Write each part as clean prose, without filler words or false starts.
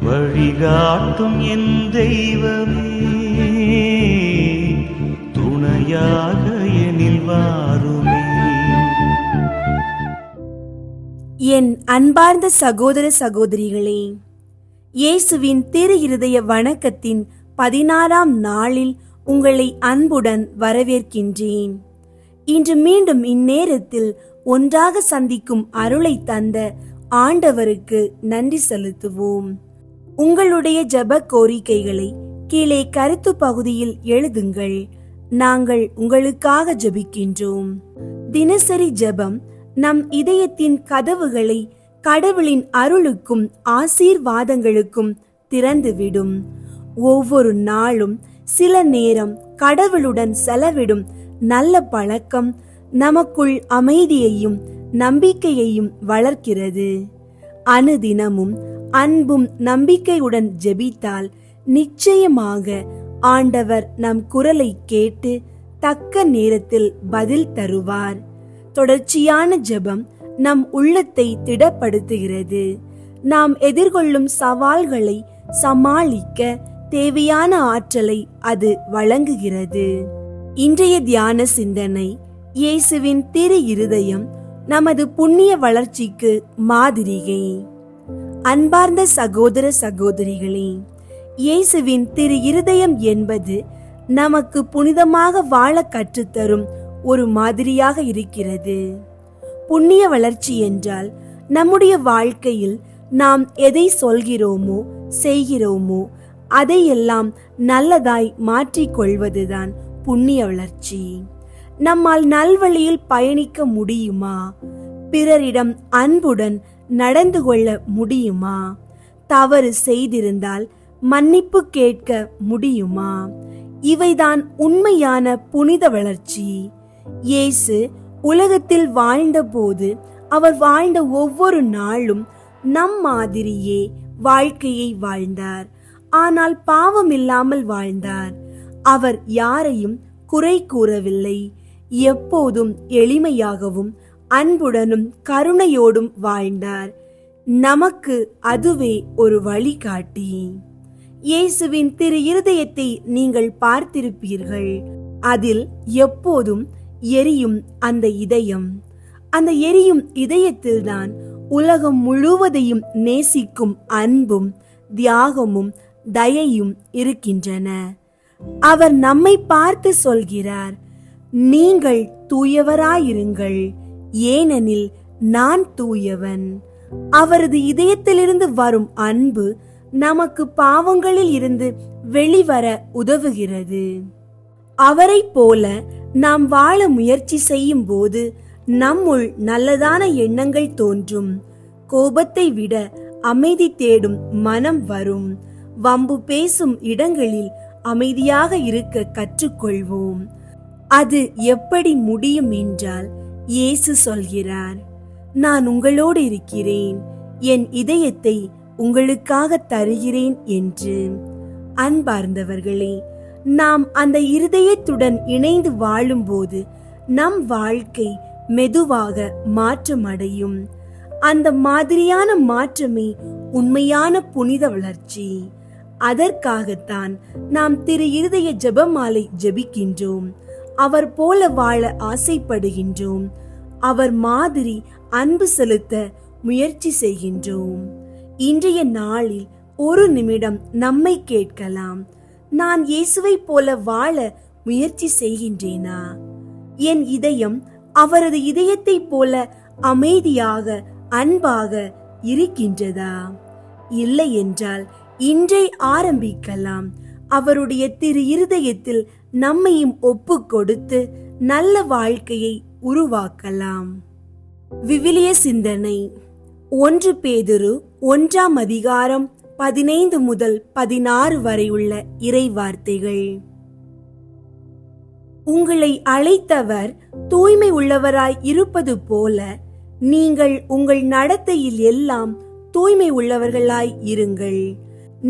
வழிகாட்டும் என் தெய்வமே, துணையாக எனில் வாருமே. என் அன்பார்ந்த சகோதர சகோதரிகளே, இயேசுவின் திரு இருதய வணக்கத்தின் 16ஆம் நாளில் உங்களை அன்புடன் வரவேற்கின்றேன். இன்று மீண்டும் இந்நேரத்தில் ஒன்றாக சந்திக்கும் அருளை தந்த ஆண்டவருக்கு நன்றி செலுத்துவோம். உங்களுடைய ஜெப கோரிக்கைகளை கீழே கருத்து பகுதியில் எழுதுங்கள். நாங்கள் உங்களுக்காக ஜெபிக்கின்றோம். தினசரி ஜெபம் நம் இதயத்தின் கதவுகளை கடவுளின் அருளுக்கும் ஆசீர்வாதங்களுக்கும் திறந்துவிடும். ஒவ்வொரு நாளும் சில நேரம் கடவுளுடன் செலவிடும் நல்ல பழக்கம் நமக்குள் அமைதியையும் நம்பிக்கையையும் வளர்க்கிறது. அனுதினமும் அன்பும் நம்பிக்கையுடன் ஜெபித்தால் நிச்சயமாக ஆண்டவர் நம் குரலை கேட்டு தக்க நேரத்தில் பதில் தருவார். தொடர்ச்சியான ஜெபம் நம் உள்ளத்தை திடப்படுத்துகிறது. நாம் எதிர்கொள்ளும் சவால்களை சமாளிக்க தேவையான ஆற்றலை அது வழங்குகிறது. இன்றைய தியான சிந்தனை, இயேசுவின் திரு இருதயம் நமது புண்ணிய வளர்ச்சிக்கு மாதிரிகை. அன்பார்ந்த சகோதர சகோதரிகளே, இயேசுவின் திரு இருதயம் என்பது நமக்கு புனிதமாக வாழ கற்றுத்தரும் ஒரு மாதிரியாக இருக்கிறது. புண்ணிய வளர்ச்சி என்றால் நம்முடைய வாழ்க்கையில் நாம் எதை சொல்கிறோமோ செய்கிறோமோ அதையெல்லாம் நல்லதாய் மாற்றிக்கொள்வதுதான் புண்ணிய வளர்ச்சி. நம்மால் நல்வழியில் பயணிக்க முடியுமா? பிறரிடம் அன்புடன் நடந்து கொள்ள முடியுமா? தவறு செய்திருந்தால் மன்னிப்பு கேட்க முடியுமா? இவைதான் உண்மையான புனித வளர்ச்சி. இயேசு உலகத்தில் வாழ்ந்த போது அவர் வாழ்ந்த ஒவ்வொரு நாளும் நம் மாதிரியே வாழ்க்கையை வாழ்ந்தார். ஆனால் பாவம் இல்லாமல் வாழ்ந்தார். அவர் யாரையும் குறை கூறவில்லை. எப்போதும் எளிமையாகவும் அன்புடனும் கருணையோடும் வாழ்ந்தார். நமக்கு அதுவே ஒரு வழிகாட்டி. இயேசுவின் திரு இருதயத்தை நீங்கள் பார்த்திருப்பீர்கள். அதில் எப்போதும் எரியும் அந்த இதயம். அந்த எரியும் இதயத்தில்தான் உலகம் முழுவதையும் நேசிக்கும் அன்பும் தியாகமும் தயையும் இருக்கின்றன. அவர் நம்மை பார்த்து சொல்கிறார், நீங்கள் தூயவராயிருங்கள், ஏனெனில் நான் தூயவன். அவரது இதயத்திலிருந்து வரும் அன்பு நமக்கு பாவங்களில் இருந்து வெளிவர உதவுகிறது. அவரை போல நாம் வாழ முயற்சி செய்யும் போது நம்முள் நல்லதான எண்ணங்கள் தோன்றும். கோபத்தை விட அமைதி தேடும் மனம் வரும். வம்பு பேசும் இடங்களில் அமைதியாக இருக்க கற்றுக்கொள்வோம். அது எப்படி முடியும் என்றால், இயேசு சொல்கிறார், நான் உங்களோடு இருக்கிறேன், என் இதயத்தை உங்களுக்காக தருகிறேன் என்று. அன்பார்ந்தவர்களே, நாம் அந்த இருதயத்துடன் இணைந்து வாழும்போது நம் வாழ்க்கை மெதுவாக மாற்றமடையும். அந்த மாதிரியான மாற்றமே உண்மையான புனித வளர்ச்சி. அதற்காகத்தான் நாம் திரு இருதய ஜெபமாலை ஜெபிக்கின்றோம். அவர் போல வாழ ஆசைப்படுகின்றோம். அவர் மாதிரி அன்பு செலுத்த முயற்சி செய்கின்றோம். இன்றைய நாளில் ஒரு நிமிடம் நம்மை கேட்கலாம். நான் இயேசுவை போல வாழ முயற்சி செய்கின்றேனா? என் இதயம் அவரது இதயத்தை போல அமைதியாக அன்பாக இருக்கின்றதா? இல்லை என்றால் இன்றை ஆரம்பிக்கலாம். அவருடைய திரு இருதயத்தில் நம்மையும் ஒப்பு கொடுத்து நல்ல வாழ்க்கையை உருவாக்கலாம். விவிலிய சிந்தனை, 1 பேதுரு 1ஆம் அதிகாரம் 15 முதல் 16 வரை உள்ள இறை வார்த்தைகள். உங்களை அழைத்தவர் தூய்மை உள்ளவராய் இருப்பது போல நீங்கள் உங்கள் நடத்தையில் எல்லாம் தூய்மை உள்ளவர்களாய் இருங்கள்.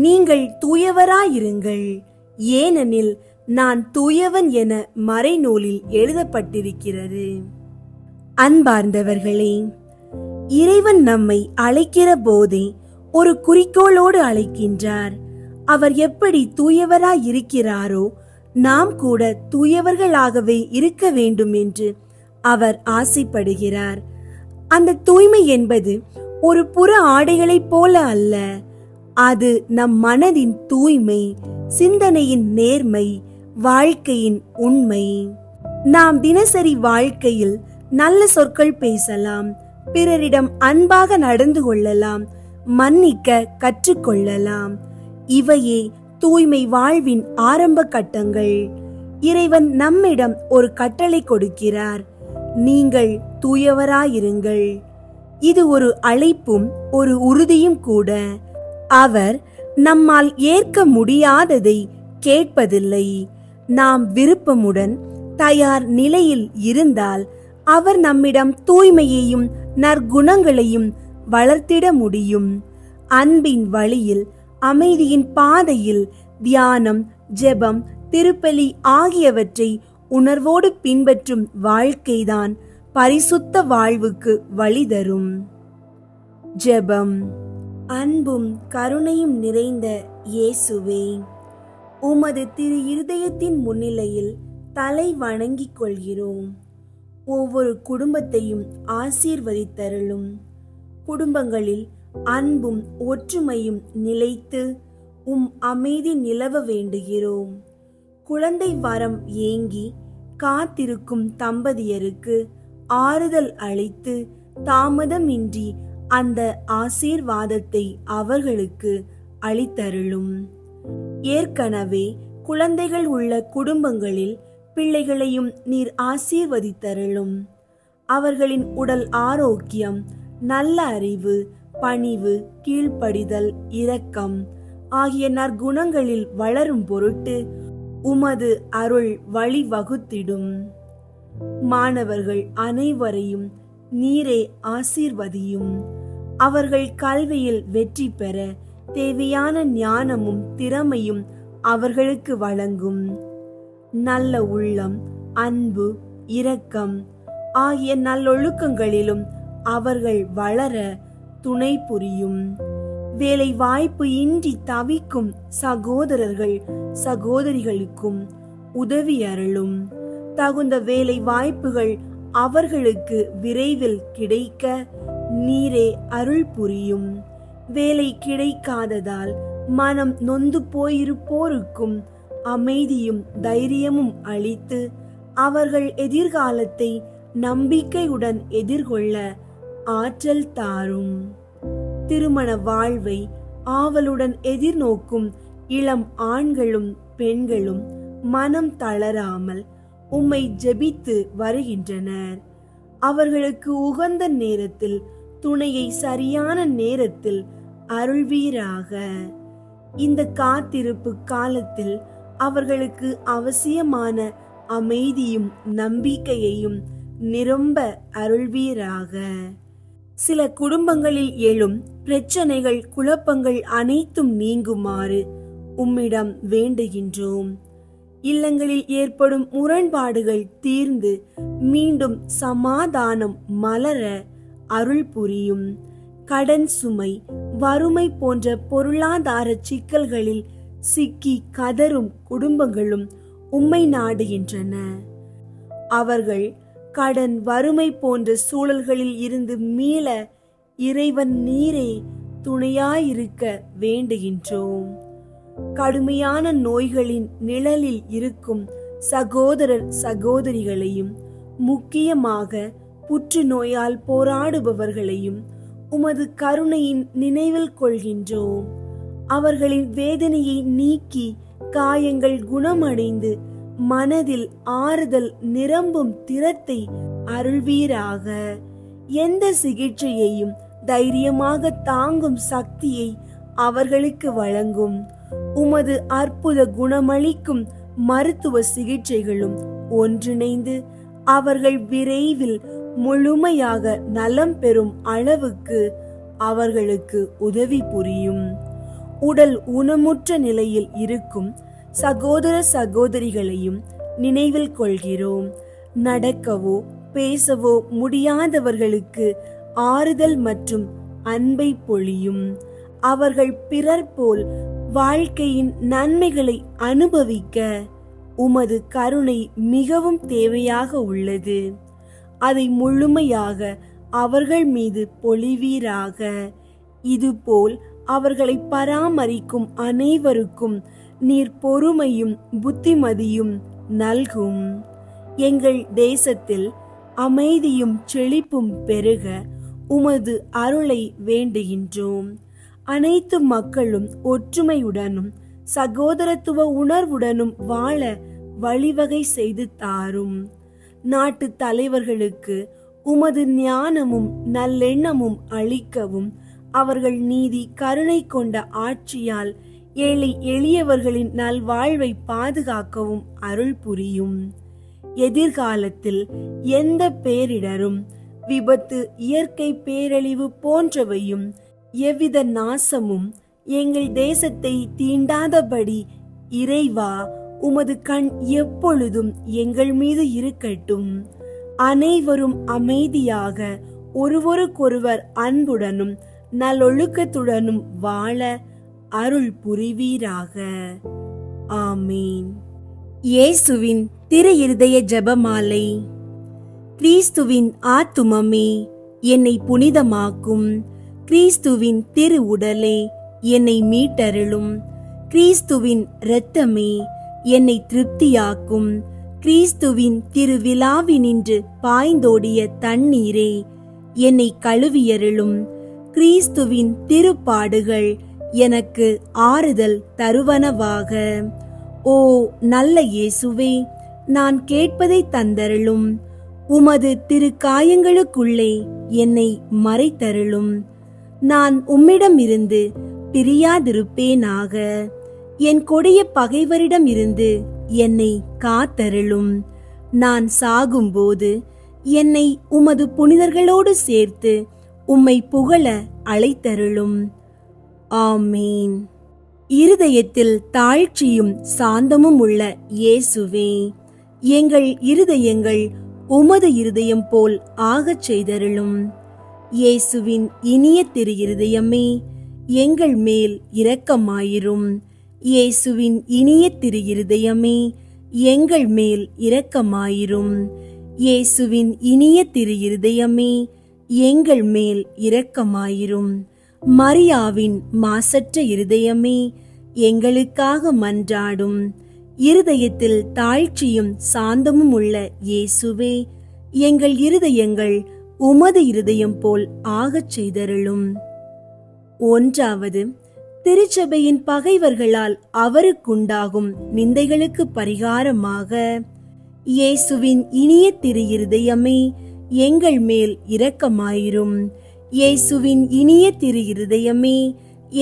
நீங்கள் தூயவராயிருங்கள், ஏனெனில் நான் தூயவன் என மறைநூலில் எழுதப்பட்டிருக்கிறது. அன்பார்ந்தவர்களே, இறைவன் நம்மை அழைக்கிற போதே ஒரு குறிக்கோளோடு அழைக்கின்றார். அவர் எப்படி தூயவராய் இருக்கிறாரோ நாம் கூட தூயவர்களாகவே இருக்க வேண்டும் என்று அவர் ஆசைப்படுகிறார். அந்த தூய்மை என்பது ஒரு புற ஆடைகளைப் போல அல்ல. அது நம் மனதின் தூய்மை, சிந்தனையின் நேர்மை, வாழ்க்கையின் உண்மை. நாம் தினசரி வாழ்க்கையில் நல்ல சொற்கள் பேசலாம், பிறரிடம் அன்பாக நடந்து கொள்ளலாம், மன்னிக்க கற்றுக்கொள்ளலாம். இவையே தூய்மை வாழ்வின் ஆரம்ப கட்டங்கள். இறைவன் நம்மிடம் ஒரு கட்டளை கொடுக்கிறார், நீங்கள் தூயவராயிருங்கள். இது ஒரு அழைப்பும் ஒரு உறுதியும் கூட. அவர் நம்மால் ஏற்க முடியாததை கேட்பதில்லை. நாம் விருப்பமுடன் தயார் நிலையில் இருந்தால் அவர் நம்மிடம் தூய்மையையும் நற்குணங்களையும் வளர்த்திட முடியும். அன்பின் வழியில், அமைதியின் பாதையில் தியானம், ஜெபம், திருப்பலி ஆகியவற்றை உணர்வோடு பின்பற்றும் வாழ்க்கைதான் பரிசுத்த வாழ்வுக்கு வழி தரும். ஜெபம். அன்பும் கருணையும் நிறைந்த இயேசுவே, உமது திரு இருதயத்தின் முன்னிலையில் தலை வணங்கிக் கொள்கிறோம். ஒவ்வொரு குடும்பத்தையும் ஆசீர்வதித்தருளும். குடும்பங்களில் அன்பும் ஒற்றுமையும் நிலைத்து அமைதி நிலவ வேண்டுகிறோம். குழந்தை வரம் ஏங்கி காத்திருக்கும் தம்பதியருக்கு ஆறுதல் அளித்து தாமதமின்றி அந்த ஆசீர்வாதத்தை அவர்களுக்கு அளித்தருளும். ஏற்கனவே குழந்தைகள் உள்ள குடும்பங்களில் பிள்ளைகளையும் நீர் ஆசீர்வதித்தருளும். அவர்களின் உடல் ஆரோக்கியம், நல்ல அறிவு, பணிவு, கீழ்ப்படிதல், இரக்கம் ஆகிய நற்குணங்களில் வளரும் பொருட்டு உமது அருள் வழி வகுத்திடும். மாணவர்கள் அனைவரையும் நீரே ஆசீர்வதியும். அவர்கள் கல்வியில் வெற்றி பெற தேவையான ஞானமும் திறமையும் அவர்களுக்கு வழங்கும். நல்ல உள்ளம், அன்பு, இரக்கம் ஆகிய நல்லொழுக்கங்களிலும் அவர்கள் வளர துணை புரியும். வேலை வாய்ப்பு இன்றி தவிக்கும் சகோதரர்கள் சகோதரிகளுக்கும் உதவி அருளும். தகுந்த வேலை வாய்ப்புகள் அவர்களுக்கு விரைவில் கிடைக்க நீரே அருள் புரியும். வேலை கிடைக்காததால் மனம் நொந்து போயிருப்போருக்கும் அமைதியும் தைரியமும் அளித்து அவர்கள் எதிர்காலத்தை நம்பிக்கையுடன் எதிர்கொள்ள ஆற்றல் தாரும். திருமண வாழ்வை ஆவலுடன் எதிர்நோக்கும் இளம் ஆண்களும் பெண்களும் மனம் தளராமல் உம்மை ஜெபித்து வருகின்றனர். அவர்களுக்கு உகந்த நேரத்தில் துணையை சரியான நேரத்தில் அருள்வீராக. இந்த காத்திருப்பு காலத்தில் அவர்களுக்கு அவசியமான அமைதியும் நம்பிக்கையையும் நிரம்ப அருள்வீராக. சில குடும்பங்களில் எழும் பிரச்சனைகள், குழப்பங்கள் அனைத்தும் நீங்குமாறு உம்மிடம் வேண்டுகின்றோம். இல்லங்களில் ஏற்படும் முரண்பாடுகள் தீர்ந்து மீண்டும் சமாதானம் மலர அருள் புரியும். கடன் சுமை, வறுமை போன்ற பொருளாதார சிக்கல்களில் சிக்கி கதறும் குடும்பங்களும் உம்மை நாடுகின்றன. அவர்கள் கடன், வறுமை போன்ற சூழல்களில் இருந்து மீள இறைவன் நீரே துணையாயிருக்க வேண்டுகின்றோம். கடுமையான நோய்களின் நிழலில் இருக்கும் சகோதரர் சகோதரிகளையும், முக்கியமாக புற்றுநோயால் போராடுபவர்களையும் உமது கருணையின் நினைவில் கொள்கின்றோம். அவர்களின் வேதனையை நீக்கி காயங்கள் குணமடைந்து மனதில் ஆறுதல் நிரம்பும் திறத்தை அருள்வீராக. எந்த சிகிச்சையையும் தைரியமாக தாங்கும் சக்தியை அவர்களுக்கு வழங்கும். உமது அற்புத குணமளிக்கும் மருத்துவ சிகிச்சைகளும் ஒன்றிணைந்து அவர்கள் விரைவில் முழுமையாக நலம் பெறும் அளவுக்கு அவர்களுக்கு உதவி புரியும். உடல் ஊனமுற்ற நிலையில் இருக்கும் சகோதர சகோதரிகளையும் நினைவில் கொள்கிறோம். நடக்கவோ பேசவோ முடியாதவர்களுக்கு ஆறுதல் மற்றும் அன்பை பொழியும். அவர்கள் பிறர் போல் வாழ்க்கையின் நன்மைகளை அனுபவிக்க உமது கருணை மிகவும் தேவையாக உள்ளது. அதை முழுமையாக அவர்கள் மீது பொழிவீராக. இதுபோல் அவர்களை பராமரிக்கும் அனைவருக்கும் நீர் பொறுமையும் புத்திமதியும் நல்கும். எங்கள் தேசத்தில் அமைதியும் செழிப்பும் பெருக உமது அருளை வேண்டுகின்றோம். அனைத்து மக்களும் ஒற்றுமையுடனும் சகோதரத்துவ உணர்வுடனும் வாழ வழிவகை செய்து தாரும். நாட்டு தலைவர்களுக்கு உமது ஞானமும் நல்லெண்ணமும் அளிக்கவும், அவர்கள் நீதி கருணை கொண்ட ஆட்சியால் ஏழை எளியவர்களின் நல்வாழ்வை பாதுகாக்கவும் அருள் புரியும். எதிர்காலத்தில் எந்த பேரிடரும், விபத்து, இயற்கை பேரழிவு போன்றவையும் எவ்வித நாசமும் எங்கள் தேசத்தை தீண்டாதபடி இறைவா உமது கண் எப்பொழுதும் எங்கள் மீது இருக்கட்டும். அனைவரும் அமைதியாக ஒருவருக்கொருவர் அன்புடனும் நல்லொழுக்கத்துடனும் வாழ அருள் புரிவீராக. ஆமீன். இயேசுவின் திரு இருதய ஜெபமாலை. கிறிஸ்துவின் ஆத்துமமே என்னை புனிதமாக்கும். கிறிஸ்துவின் திரு உடலே என்னை மீட்டருளும். கிறிஸ்துவின் இரத்தமே என்னை திருப்தியாக்கும். கிறிஸ்துவின் திருவிழாவினின்று பாய்ந்தோடிய தண்ணீரே என்னை கழுவியருளும். கிறிஸ்துவின் திருப்பாடுகள் எனக்கு ஆறுதல் தருவனவாக. ஓ நல்ல இயேசுவே, நான் கேட்பதை தந்தருளும். உமது திருக்காயங்களுக்குள்ளே என்னை மறைத்தருளும். நான் உம்மிடமிருந்து பிரியாதிருப்பேனாக. என் கொடிய பகைவரிடம் இருந்து என்னை காத்தருளும். நான் சாகும்போது என்னை உமது புனிதர்களோடு சேர்த்து உம்மை புகழ அழைத்தருளும். ஆமீன். இருதயத்தில் தாழ்ச்சியும் சாந்தமும் உள்ள இயேசுவே, எங்கள் இருதயங்கள் உமது இருதயம் போல் ஆகச் செய்தருளும். இயேசுவின் இனிய திரு இருதயமே, எங்கள் மேல் இரக்கமாயிரும். இயேசுவின் இனிய திரு இருதயமே, எங்கள் மேல் இரக்கமாயிரும். இயேசுவின் இனிய திரு இருதயமே, எங்கள் மேல் இரக்கமாயிரும். மரியாவின் மாசற்ற இருதயமே, எங்களுக்காக மன்றாடும். இருதயத்தில் தாழ்ச்சியும் சாந்தமும் உள்ள இயேசுவே, எங்கள் இருதயங்கள் உமது இருதயம் போல் ஆகச் செய்தருளும். 1. திருச்சபையின் பகைவர்களால் அவருக்குண்டாகும் நிந்தைகளுக்கு பரிகாரமாக இயேசுவின் இனிய திரு இருதயமே, எங்கள் மேல் இரக்கமாயிரும். இயேசுவின் இனிய திரு இருதயமே,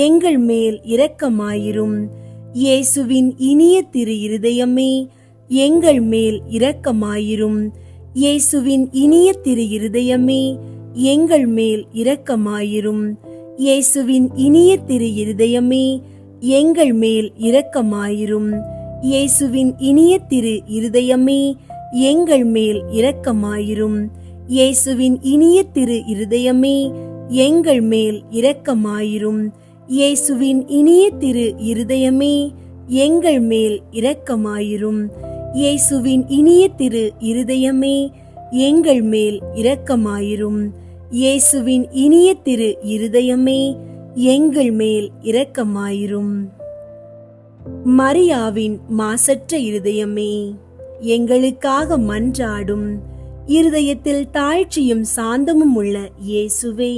எங்கள் மேல் இரக்கமாயிரும். இயேசுவின் இனிய திரு இருதயமே, எங்கள் மேல் இரக்கமாயிரும். இயேசுவின் இனிய திரு இருதயமே, எங்கள் மேல் இரக்கமாயிரும். இயேசுவின் இனிய திரு இருதயமே, எங்கள் மேல் இரக்கமாயிரும். இயேசுவின் இனிய திரு இருதயமே, எங்கள் மேல் இரக்கமாயிரும். இயேசுவின் இனிய திரு இருதயமே, எங்கள் மேல் இரக்கமாயிரும். இயேசுவின் இனிய திரு இருதயமே, எங்கள் மேல் இரக்கமாயிரும். இயேசுவின் இனிய திரு இருதயமே, எங்கள் மேல் இரக்கமாயிரும். இயேசுவின் இனிய திரு இருதயமே, எங்கள் மேல் இரக்கமாயிரும். மரியாவின் மாசற்ற இருதயமே, எங்களுக்காக மன்றாடும். இருதயத்தில் தாழ்ச்சியும் சாந்தமும் உள்ள இயேசுவே,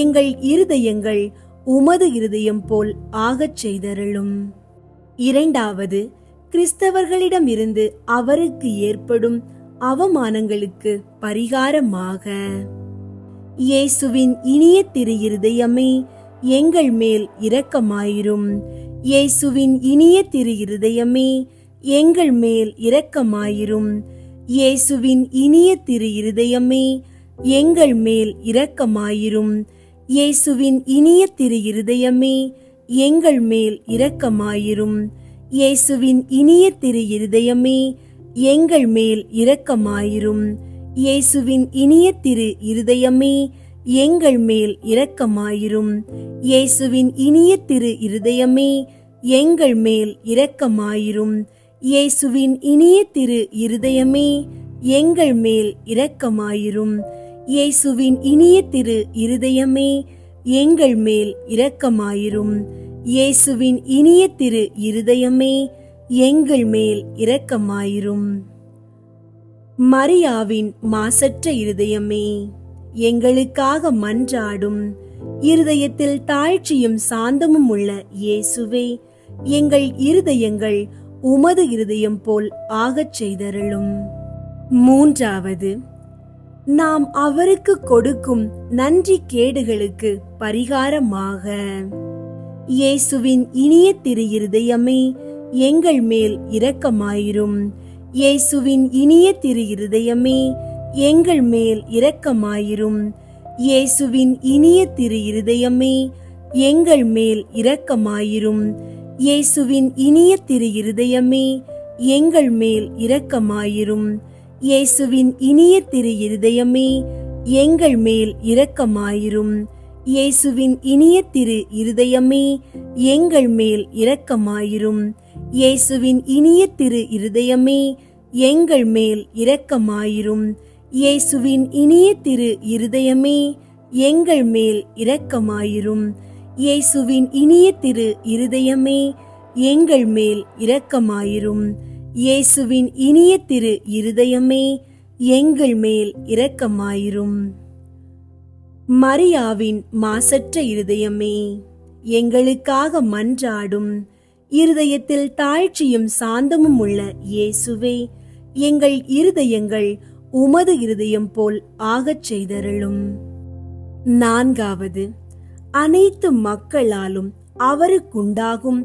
எங்கள் இருதயங்கள் உமது இருதயம் போல் ஆகச் செய்தருளும். 2. கிறிஸ்தவர்களிடமிருந்து அவருக்கு ஏற்படும் அவமானங்களுக்கு பரிகாரமாக இயேசுவின் இனிய திரு இருதயமே, எங்கள் மேல் இரக்கமாயிரும். இயேசுவின் இனிய திரு இருதயமே, எங்கள் மேல் இரக்கமாயிரும். இயேசுவின் இனிய திரு இருதயமே, எங்கள் மேல் இரக்கமாயிரும். இயேசுவின் இனிய திரு இருதயமே, எங்கள் மேல் இரக்கமாயிரும். இயேசுவின் இனிய திரு இருதயமே, எங்கள் மேல் இரக்கமாயிரும். இயேசுவின் இனிய திரு இருதயமே எங்கள் மேல் இரக்கமாயிரும். இயேசுவின் இனிய திரு இருதயமே எங்கள் மேல் இரக்கமாயிரும். இயேசுவின் இனிய திரு இருதயமே எங்கள் மேல் இரக்கமாயிரும். இயேசுவின் இனிய திரு இருதயமே எங்கள் மேல் இரக்கமாயிரும். இயேசுவின் இனிய திரு இருதயமே எங்கள் மேல் இரக்கமாயிரும். மரியாவின் மாசற்ற இருதயமே எங்களுக்காக மன்றாடும். இருதயத்தில் தாழ்ச்சியும் சாந்தமும் உள்ள இயேசுவே, எங்கள் இருதயங்கள் உமது இருதயம் போல் ஆகச் செய்தருளும். மூன்றாவது, நாம் அவருக்கு கொடுக்கும் நன்றி கேடுகளுக்கு பரிகாரமாக இயேசுவின் இனிய திரு இருதயமே எங்கள் மேல் இரக்கமாயிரும். இயேசுவின் இனிய திரு இருதயமே எங்கள் மேல் இரக்கமாயிரும். இயேசுவின் இனிய திரு இருதயமே எங்கள் மேல் இரக்கமாயிரும். இயேசுவின் இனிய திரு இருதயமே எங்கள் மேல் இரக்கமாயிரும். இயேசுவின் இனிய திரு இருதயமே எங்கள் மேல் இரக்கமாயிரும். இயேசுவின் இனிய திரு இருதயமே எங்கள் மேல் இரக்கமாயிரும். இயேசுவின் இனிய திரு இருதயமே எங்கள் மேல் இரக்கமாயிரும். இயேசுவின் இனிய திரு இருதயமே எங்கள் மேல் இரக்கமாயிரும். இயேசுவின் இனிய திரு இருதயமே எங்கள் மேல் இரக்கமாயிரும். இயேசுவின் இனிய திரு இருதயமே எங்கள் மேல் இரக்கமாயிரும். மரியாவின் மாசற்ற இருதயமே எங்களுக்காக மன்றாடும். இருதயத்தில் தாழ்ச்சியும் சாந்தமும் உள்ள இயேசுவே, எங்கள் இருதயங்கள் உமது இருதயம் போல் ஆகச் செய்தருளும். நான்காவது, அனைத்து மக்களாலும் அவருக்குண்டாகும்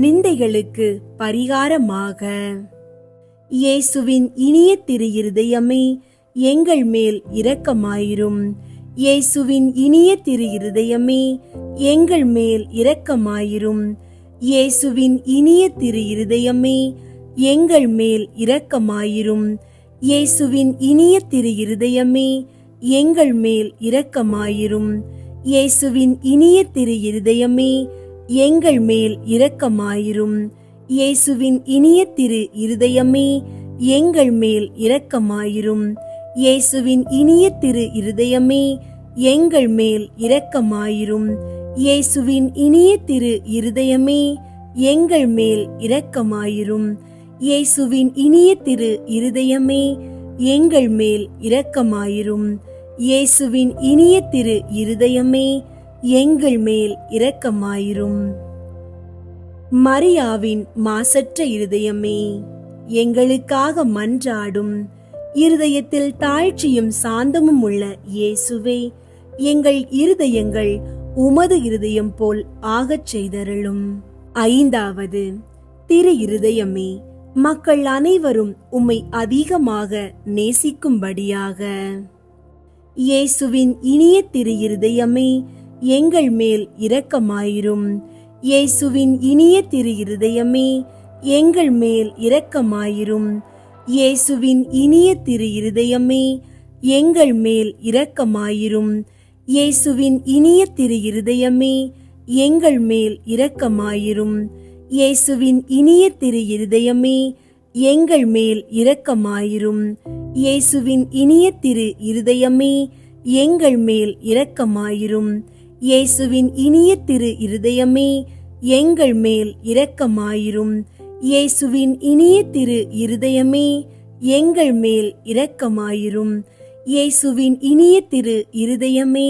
நிந்தைகளுக்கு பரிகாரமாக இயேசுவின் இனிய திரு இருதயமே எங்கள் மேல் இரக்கமாயிரும். இயேசுவின் இனிய திரு இருதயமே எங்கள் மேல் இரக்கமாயிரும். இயேசுவின் இனிய திரு இருதயமே எங்கள் மேல் இரக்கமாயிரும். இயேசுவின் இனிய திரு இருதயமே எங்கள் மேல் இரக்கமாயிரும். இயேசுவின் இனிய திரு இருதயமே எங்கள் மேல் இரக்கமாயிரும். இயேசுவின் இனிய திரு இருதயமே எங்கள் மேல் இரக்கமாயிரும். இயேசுவின் இனிய திரு இருதயமே எங்கள் மேல் இரக்கமாயிரும். இயேசுவின் இனிய திரு இருதயமே எங்கள் மேல் இரக்கமாயிரும். இயேசுவின் இனிய திரு இருதயமே எங்கள் மேல் இரக்கமாயிரும். இயேசுவின் இனிய திரு இருதயமே எங்கள் மேல் இரக்கமாயிரும். மரியாவின் மாசற்ற இருதயமே எங்களுக்காக மன்றாடும். இருதயத்தில் தாழ்ச்சியும் சாந்தமும் உள்ள இயேசுவே, எங்கள் இருதயங்கள் உமது இருதயம் போல் ஆகச் செய்தருளும். ஐந்தாவது, திரு இருதயமே மக்கள் அனைவரும் உம்மை அதிகமாக நேசிக்கும்படியாக இயேசுவின் இனிய திரு இருதயமே எங்கள் மேல் இரக்கமாயிரும். இயேசுவின் இனிய திரு இருதயமே எங்கள் மேல் இரக்கமாயிரும். இயேசுவின் இனிய திரு இருதயமே எங்கள் மேல் இரக்கமாயிரும். இயேசுவின் இனிய திரு இருதயமே எங்கள் மேல் இரக்கமாயிரும். இயேசுவின் இனிய திரு இருதயமே எங்கள் மேல் இரக்கமாயிரும். இயேசுவின் இனிய திரு இருதயமே எங்கள் மேல் இரக்கமாயிரும். இயேசுவின் இனிய திரு இருதயமே எங்கள் மேல் இரக்கமாயிரும். இயேசுவின் இனிய திரு இருதயமே எங்கள் மேல் இரக்கமாயிரும். இயேசுவின் இனிய திரு இருதயமே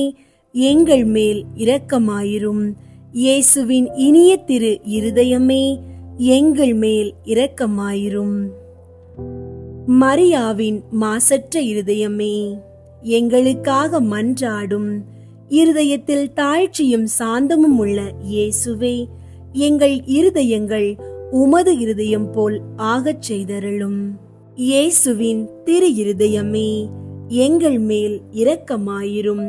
எங்கள் மேல் இரக்கமாயிரும். இயேசுவின் இனிய திரு இருதயமே எங்கள் மேல் இரக்கமாயிரும். மரியாவின் மாசற்ற இருதயமே எங்களுக்காக மன்றாடும். இருதயத்தில் தாழ்ச்சியும் சாந்தமும் உள்ள இயேசுவே, எங்கள் இருதயங்கள் உமது இருதயம் போல் ஆகச் செய்தருளும். இயேசுவின் திரு இருதயமே எங்கள் மேல் இரக்கமாயிரும்.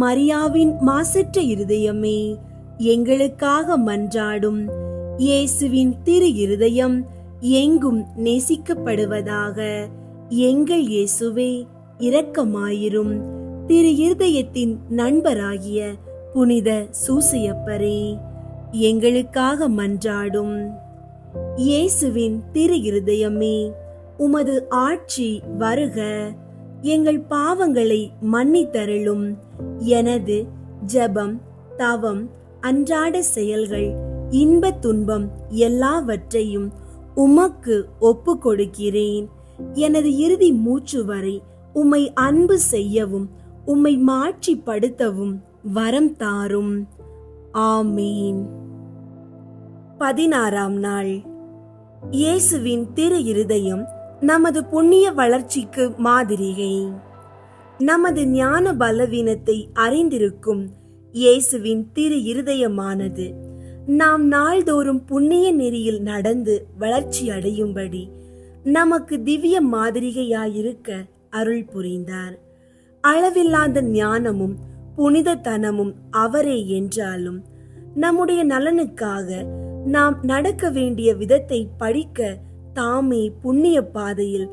மரியாவின் மாசற்ற இருதயமே எங்களுக்காக மன்றாடும். இயேசுவின் திரு இருதயம் எங்கும் நேசிக்கப்படுவதாக. எங்கள் இயேசுவே, இரக்கமாயிரும். திரு இருதயத்தின் நண்பராகிய புனித சூசையப்பரே, எங்களுக்காக மன்றாடும். இயேசுவின் திரு இருதயமே, உமது ஆட்சி வருக. எங்கள் பாவங்களை மன்னித்தருளும். எனது ஜெபம், தவம், அன்றாட செயல்கள், இன்ப துன்பம் எல்லாவற்றையும் உமக்கு ஒப்பு கொடுக்கிறேன். எனது இறுதி மூச்சு வரை உம்மை அன்பு செய்யவும் உம்மை மாட்சிப்படுத்தவும் வரம் தாரும். ஆமீன். 16ஆம் நாள். இயேசுவின் திரு இருதயம் நமது புண்ணிய வளர்ச்சிக்கு மாதிரிகை. நமது ஞான பலவீனத்தை அறிந்திருக்கும் இயேசுவின் திரு இருதயமானது நாம் நாள்தோறும் புண்ணிய நெறியில் நடந்து வளர்ச்சி அடையும்படி நமக்கு திவ்ய மாதிரிகையாயிருக்க அருள் புரிந்தார். அளவில்லாத ஞானமும் புனிதத்தனமும் அவரே என்றாலும் நம்முடைய நலனுக்காக நாம் நடக்க வேண்டிய விதத்தை படிக்க தாமே புண்ணிய பாதையில்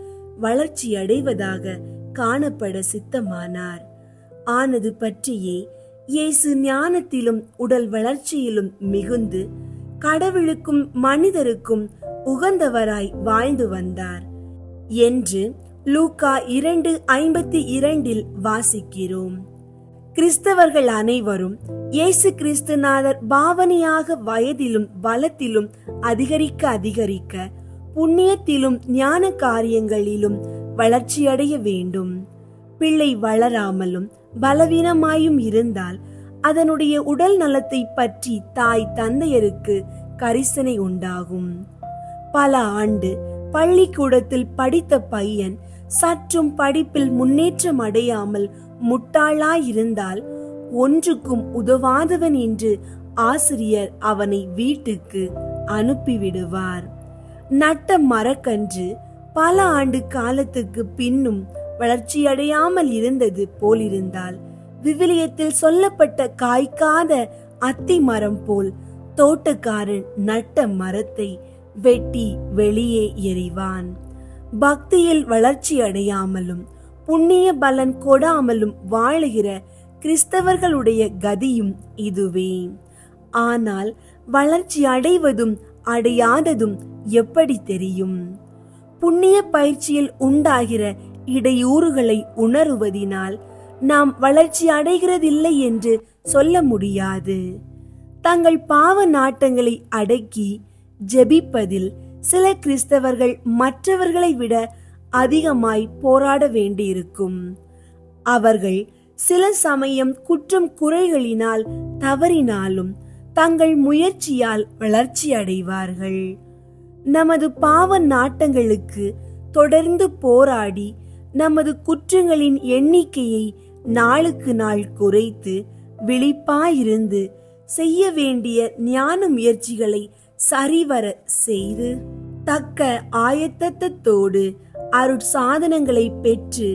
வளர்ச்சி அடைவதாக காணப்பட சித்தமானார். ஆனது பற்றியே இயேசு ஞானத்திலும் உடல் வளர்ச்சியிலும் மிகுந்து கடவுளுக்கும் மனிதருக்கும் உகந்தவராய் வாழ்ந்து வந்தார் என்று லூக்கா 2:52 வாசிக்கிறோம். கிறிஸ்தவர்கள் அனைவரும் இயேசு கிறிஸ்துநாதர் பாவனையாக வயதிலும் பலத்திலும் அதிகரிக்க அதிகரிக்க புண்ணியத்திலும் ஞான காரியங்களிலும் வளர்ச்சியடைய வேண்டும். பிள்ளை வளராமலும் பலவீனமாயும் இருந்தால் அதனுடைய உடல் நலத்தை பற்றி தாய் தந்தையருக்கு கரிசனை உண்டாகும். பல ஆண்டு பள்ளிக்கூடத்தில் படித்த பையன் சற்றும் படிப்பில் முன்னேற்றம் அடையாமல் முட்டாளாயிருந்தால் ஒன்றுக்கும் உதவாதவன் என்று ஆசிரியர் அவனை வீட்டுக்கு அனுப்பிவிடுவார். நட்ட மரக்கன்று பல ஆண்டு காலத்துக்கு பின்னும் வளர்ச்சியடையாமல் இருந்தது போலிருந்தால் விவிலியத்தில் சொல்லப்பட்ட காய்க்காத அத்தி மரம் போல் தோட்டக்காரன் நட்ட மரத்தை வெட்டி வெளியே எறிவான். பக்தியில் வளர்ச்சி அடையாமலும் புண்ணிய பலன் கொடாமலும் வாழுகிற கிறிஸ்தவர்களுடைய கதியும் இதுவே. ஆனால் வளர்ச்சி அடைவதும் அடையாததும் எப்படி தெரியும்? புண்ணிய பயிற்சியில் உண்டாகிற இடையூறுகளை உணருவதினால் நாம் வளர்ச்சி அடைகிறதில்லை என்று சொல்ல முடியாது. தங்கள் பாவ நாட்டங்களை அடக்கி ஜெபிப்பதில் சில கிறிஸ்தவர்கள் மற்றவர்களை விட அதிகமாய் போராட வேண்டியிருக்கும். அவர்கள் சில சமயம் குற்றம் குறைகளினால் தவறினாலும் தங்கள் முயற்சியால் வளர்ச்சி அடைவார்கள். நமது பாவ நாட்டங்களுக்கு தொடர்ந்து போராடி நமது குற்றங்களின் எண்ணிக்கையை நாளுக்கு நாள் குறைத்து விழிப்பாயிருந்து செய்ய வேண்டிய ஞான முயற்சிகளை சரிவர செய்து தக்க ஆயத்தத்தோடு அருட்சாதனங்களை பெற்று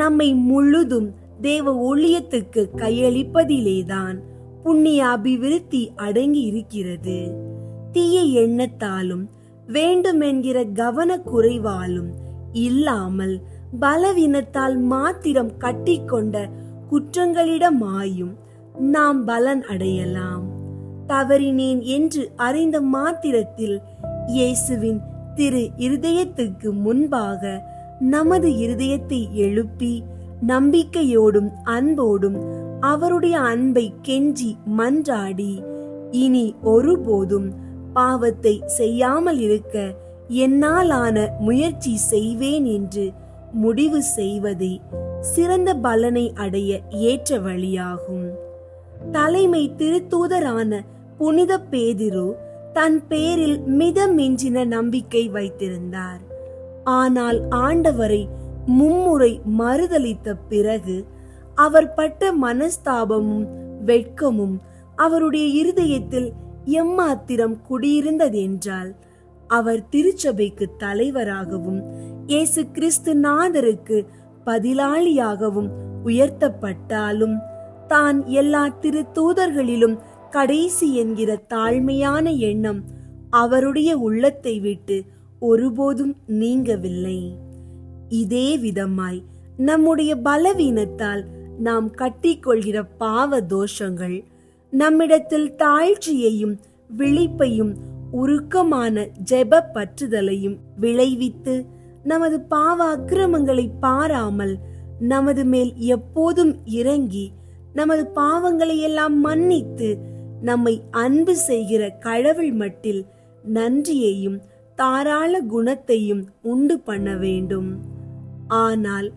நம்மை முழுதும் தேவ ஊழியத்துக்கு கையளிப்பதிலேதான் புண்ணிய அபிவிருத்தி அடங்கி இருக்கிறது. தீய எண்ணத்தாலும் வேண்டுமென்கிற கவனக்குறைவாலும் இல்லாமல் பலவீனத்தால் மாத்திரம் கட்டிக்கொண்ட குற்றங்களிடமாயும் நாம் பலன் அடையலாம். தவறினேன் என்று அறிந்த மாத்திரத்தில் இயேசுவின் திரு இருதயத்துக்கு முன்பாக நமது இருதயத்தை எழுப்பி நம்பிக்கையோடும் அன்போடும் அவருடைய அன்பை கெஞ்சி மன்றாடி இனி ஒருபோதும் பாவத்தை செய்யாமல் இருக்க என்னாலான முயற்சி செய்வேன் என்று முடிவு செய்வதே சிறந்த பலனை அடைய ஏற்ற வழியாகும். தலைமை திருத்தூதரான புனித பேதுரு தன் பேரில் மிதமிஞ்சின நம்பிக்கை வைத்திருந்தார். ஆனால் ஆண்டவரை மும்முறை மறுதலித்த பிறகு அவர் பட்ட மனஸ்தாபமும் வெட்கமும் அவருடைய இருதயத்தில் எம்மாத்திரம் குடியிருந்ததென்றால் அவர் திருச்சபைக்கு தலைவராகவும் இயேசு கிறிஸ்து நாதருக்கு பதிலாளியாகவும் உயர்த்தப்பட்டாலும் தான் எல்லா திருத்தூதர்களிலும் கடைசி என்கிற தாழ்மையான எண்ணம் அவருடைய உள்ளத்தை விட்டு ஒருபோதும் நீங்கவில்லை. இதே விதமாய் நம்முடைய பலவீனத்தால் நாம் கட்டிக்கொள்கிற பாவ தோஷங்கள் நம்மிடத்தில் தாழ்ச்சியையும் விழிப்பையும் உருக்கமான ஜெப பற்றுதலையும் விளைவித்து நமது பாவ அக்கிரமங்களை பாராமல் நமது மேல் எப்போதும் இறங்கி நமது பாவங்களை எல்லாம் மன்னித்து நம்மை அன்பு செய்கிற கடவுள் மட்டில் நன்றியையும் தாராள குணத்தையும் உண்டு பண்ண வேண்டும். ஆனால்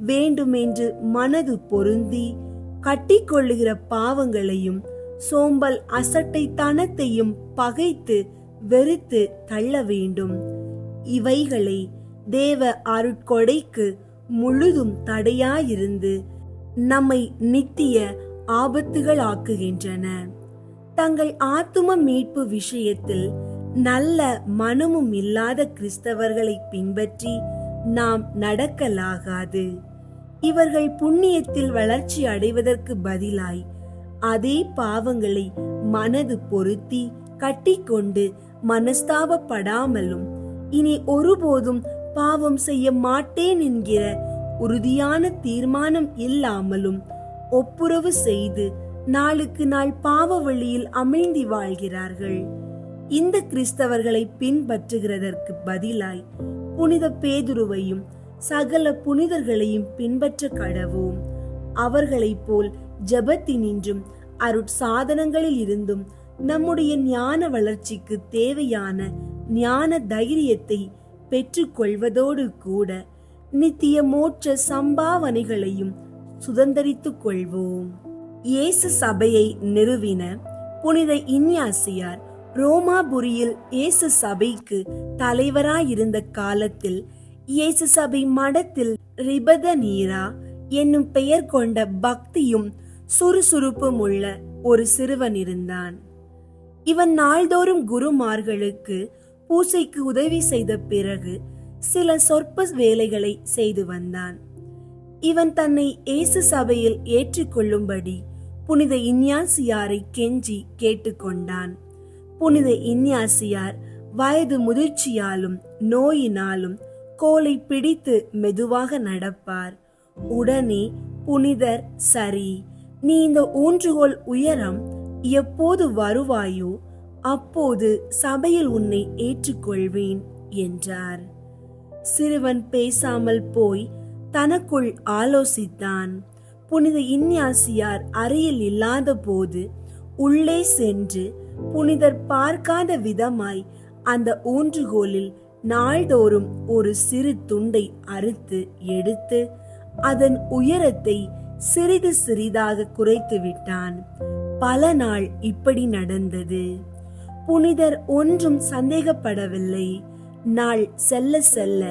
வேண்டுமென்று மனது பொருந்தி கட்டிக்கொள்ளுகிற பாவங்களையும் சோம்பல் அசட்டைத்தனத்தையும் பகைத்து வெறுத்து தள்ள வேண்டும். இவைகளை தேவ அருட்கொடைக்கு முழுதும் தடையாயிருந்து நம்மை நித்திய ஆபத்துகளாக்குகின்றன. தங்கள் ஆத்தும மீட்பு விஷயத்தில் நல்ல மனமும் இல்லாத கிறிஸ்தவர்களை பின்பற்றி நாம் நடக்கலாகாது. இவர்கள் புண்ணியத்தில் வளர்ச்சி அடைவதற்கு பதிலாய் அதே பாவங்களை மனது பொருத்தி கட்டிக்கொண்டு மனஸ்தாபப்படாமலும் இனி ஒருபோதும் பாவம் செய்ய மாட்டேன் என்கிற உறுதியான தீர்மானம் இல்லாமலும் ஒப்புரவு செய்து நாளுக்கு நாள் பாவ வழியில் அமிழ்ந்தி வாழ்கிறார்கள். இந்த கிறிஸ்தவர்களை பின்பற்றுகிறதற்கு பதிலாய் புனித பேதுருவையும் சகல புனிதர்களையும் பின்பற்ற கடவோம். அவர்களைப் போல் ஜெபத்தினின்றும் அருட்சாதனங்களில் இருந்தும் நம்முடைய ஞான வளர்ச்சிக்கு தேவையான ஞான தைரியத்தை பெற்றுக்கொள்வதோடு கூட நித்திய மோட்ச சம்பாவனைகளையும் சுதந்தரித்துக் கொள்வோம். இயேசு சபையை நிறுவின புனித இஞ்ஞாசியார் ரோமாபுரியில் இயேசு சபைக்கு தலைவராயிருந்த காலத்தில் இயேசு சபை மடத்தில் ரிபத நீரா என்னும் பெயர் கொண்ட பக்தியும் சுறுசுறுப்பும் உள்ள ஒரு சிறுவன் இருந்தான். இவன் நாள்தோறும் குருமார்களுக்கு பூசைக்கு உதவி செய்த பிறகு சில சொற்ப வேலைகளை செய்து வந்தான். இவன் தன்னை இயேசு சபையில் ஏற்றுக்கொள்ளும்படி புனித இஞ்ஞாசியாரை கெஞ்சி கேட்டுக்கொண்டான். புனித இஞ்ஞாசியார் வயது முதிர்ச்சியாலும் நோயினாலும் கோலை பிடித்து மெதுவாக நடப்பார். உடனே புனிதர், சரி, நீ இந்த ஊன்றுகோல் உயரம் எப்போது வருவாயோ அப்போது சபையில் உன்னை ஏற்றுக்கொள்வேன் என்றார். சிறுவன் பேசாமல் போய் தனக்குள் ஆலோசித்தான். புனித இஞ்ஞாசியார் அறையில் இல்லாத போது உள்ளே சென்று புனிதர் பார்க்காத விதமாய் அந்த ஊன்றுகோலில் நாள்தோறும் ஒரு சிறு துண்டை அறுத்து எடுத்து அதன் உயரத்தை சிறிது சிறிதாக குறைத்து விட்டான். பல நாள் இப்படி நடந்தது. புனிதர் ஒன்றும் சந்தேகப்படவில்லை. நாள் செல்ல செல்ல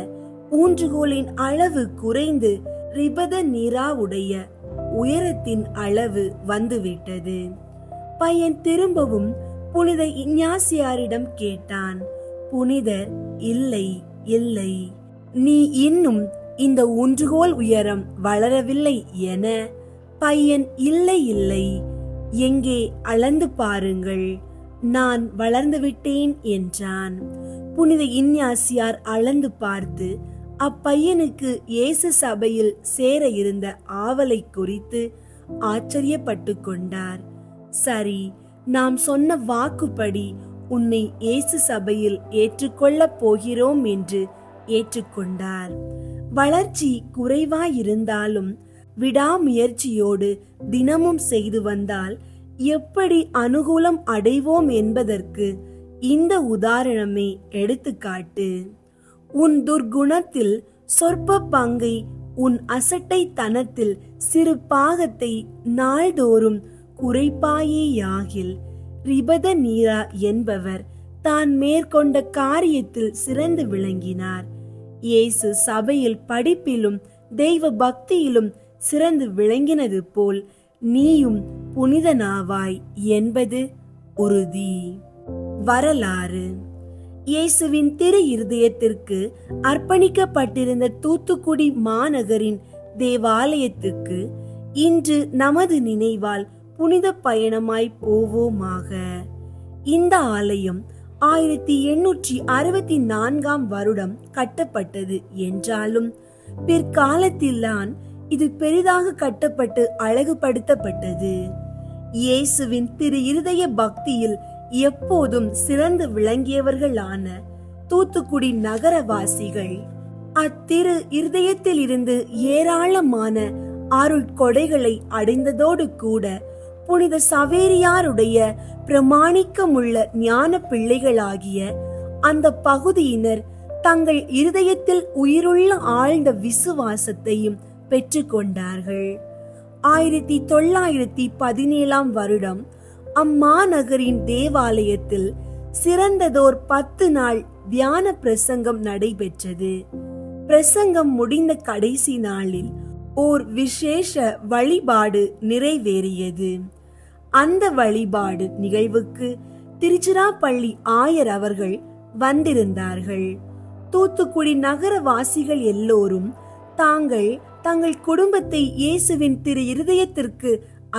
ஊன்றுகோலின் அளவு குறைந்து ரிபத நீராவுடைய உயரத்தின் அளவு வந்துவிட்டது. பையன் திரும்பவும் புனித இஞ்ஞாசியாரிடம் கேட்டான். புனிதர், இல்லை இல்லை, நீ இன்னும் இந்த ஊன்றுகோல் உயரம் வளரவில்லை என. பையன், இல்லை இல்லை, எங்கே அளந்து பாருங்கள், நான் வளர்ந்து விட்டேன் என்றான். புனித இஞ்ஞாசியார் அளந்து பார்த்து அப்பையனுக்கு இயேசு சபையில் சேர இருந்த ஆவலை குறித்து ஆச்சரியப்பட்டு கொண்டார். சரி, நாம் சொன்ன வாக்குப்படி உன்னை இயேசு சபையில் ஏற்றுக்கொள்ளப் போகிறோம் என்று ஏற்றுக்கொண்டார். வளர்ச்சி குறைவாயிருந்தாலும் விடாமுயற்சியோடு தினமும் செய்து வந்தால் எப்படி அனுகூலம் அடைவோம் என்பதற்கு இந்த உதாரணமே எடுத்துக்காட்டு. உன் துர்குணத்தில் சொற்ப பங்கை, உன் அசட்டைத்தனத்தில் சிறு பாகத்தை நாள்தோறும் குறைப்பாயேயாகில், ரிபத நீரா என்பவர் தான் மேற்கொண்ட காரியத்தில் சிறந்து விளங்கினார். இயேசு சபையில் படிப்பிலும் தெய்வ பக்தியிலும் சிறந்து விளங்கினது போல் நீயும் புனிதனாவாய் என்பது உறுதி. வரலாறு. இயேசுவின் திரு இருதயத்திற்கு அர்ப்பணிக்கப்பட்டிருந்த தூத்துக்குடி மாநகரின் தேவாலயத்துக்கு இன்று நமது நினைவால் புனித பயணமாய் போவோமாக. இந்த ஆலயம் 1864 வருடம் கட்டப்பட்டது என்றாலும் பிற்காலத்தில்தான் இது பெரிதாக கட்டப்பட்டு அழகுபடுத்தப்பட்டது. இயேசுவின் திரு இருதய பக்தியில் எப்போதும் சிறந்து விளங்கியவர்களான தூத்துக்குடி நகரவாசிகள் அத்திரு இருதயத்தில் இருந்து ஏராளமான அருட்கொடைகளை அடைந்ததோடு கூட புனித சவேரியாருடைய பிரமாணிக்கமுள்ள ஞான பிள்ளைகளாகிய அந்த பகுதியினர் தங்கள் இருதயத்தில் உயிருள்ள ஆழ்ந்த விசுவாசத்தையும் பெற்றுக்கொண்டார்கள். 1917 வருடம் அம்மாநகரின் தேவாலயத்தில் சிறந்ததோர் 10 நாள் தியான பிரசங்கம் நடைபெற்றது. பிரசங்கம் முடிந்த கடைசி நாளில் ஓர் விசேஷ வழிபாடு நிறைவேறியது. அந்த வழிபாடு நிகழ்வுக்கு திருச்சிராப்பள்ளி ஆயர் அவர்கள் வந்திருந்தார்கள். தூத்துக்குடி நகரவாசிகள் எல்லோரும் தங்கள் குடும்பத்தை இயேசுவின் திரு இருதயத்திற்கு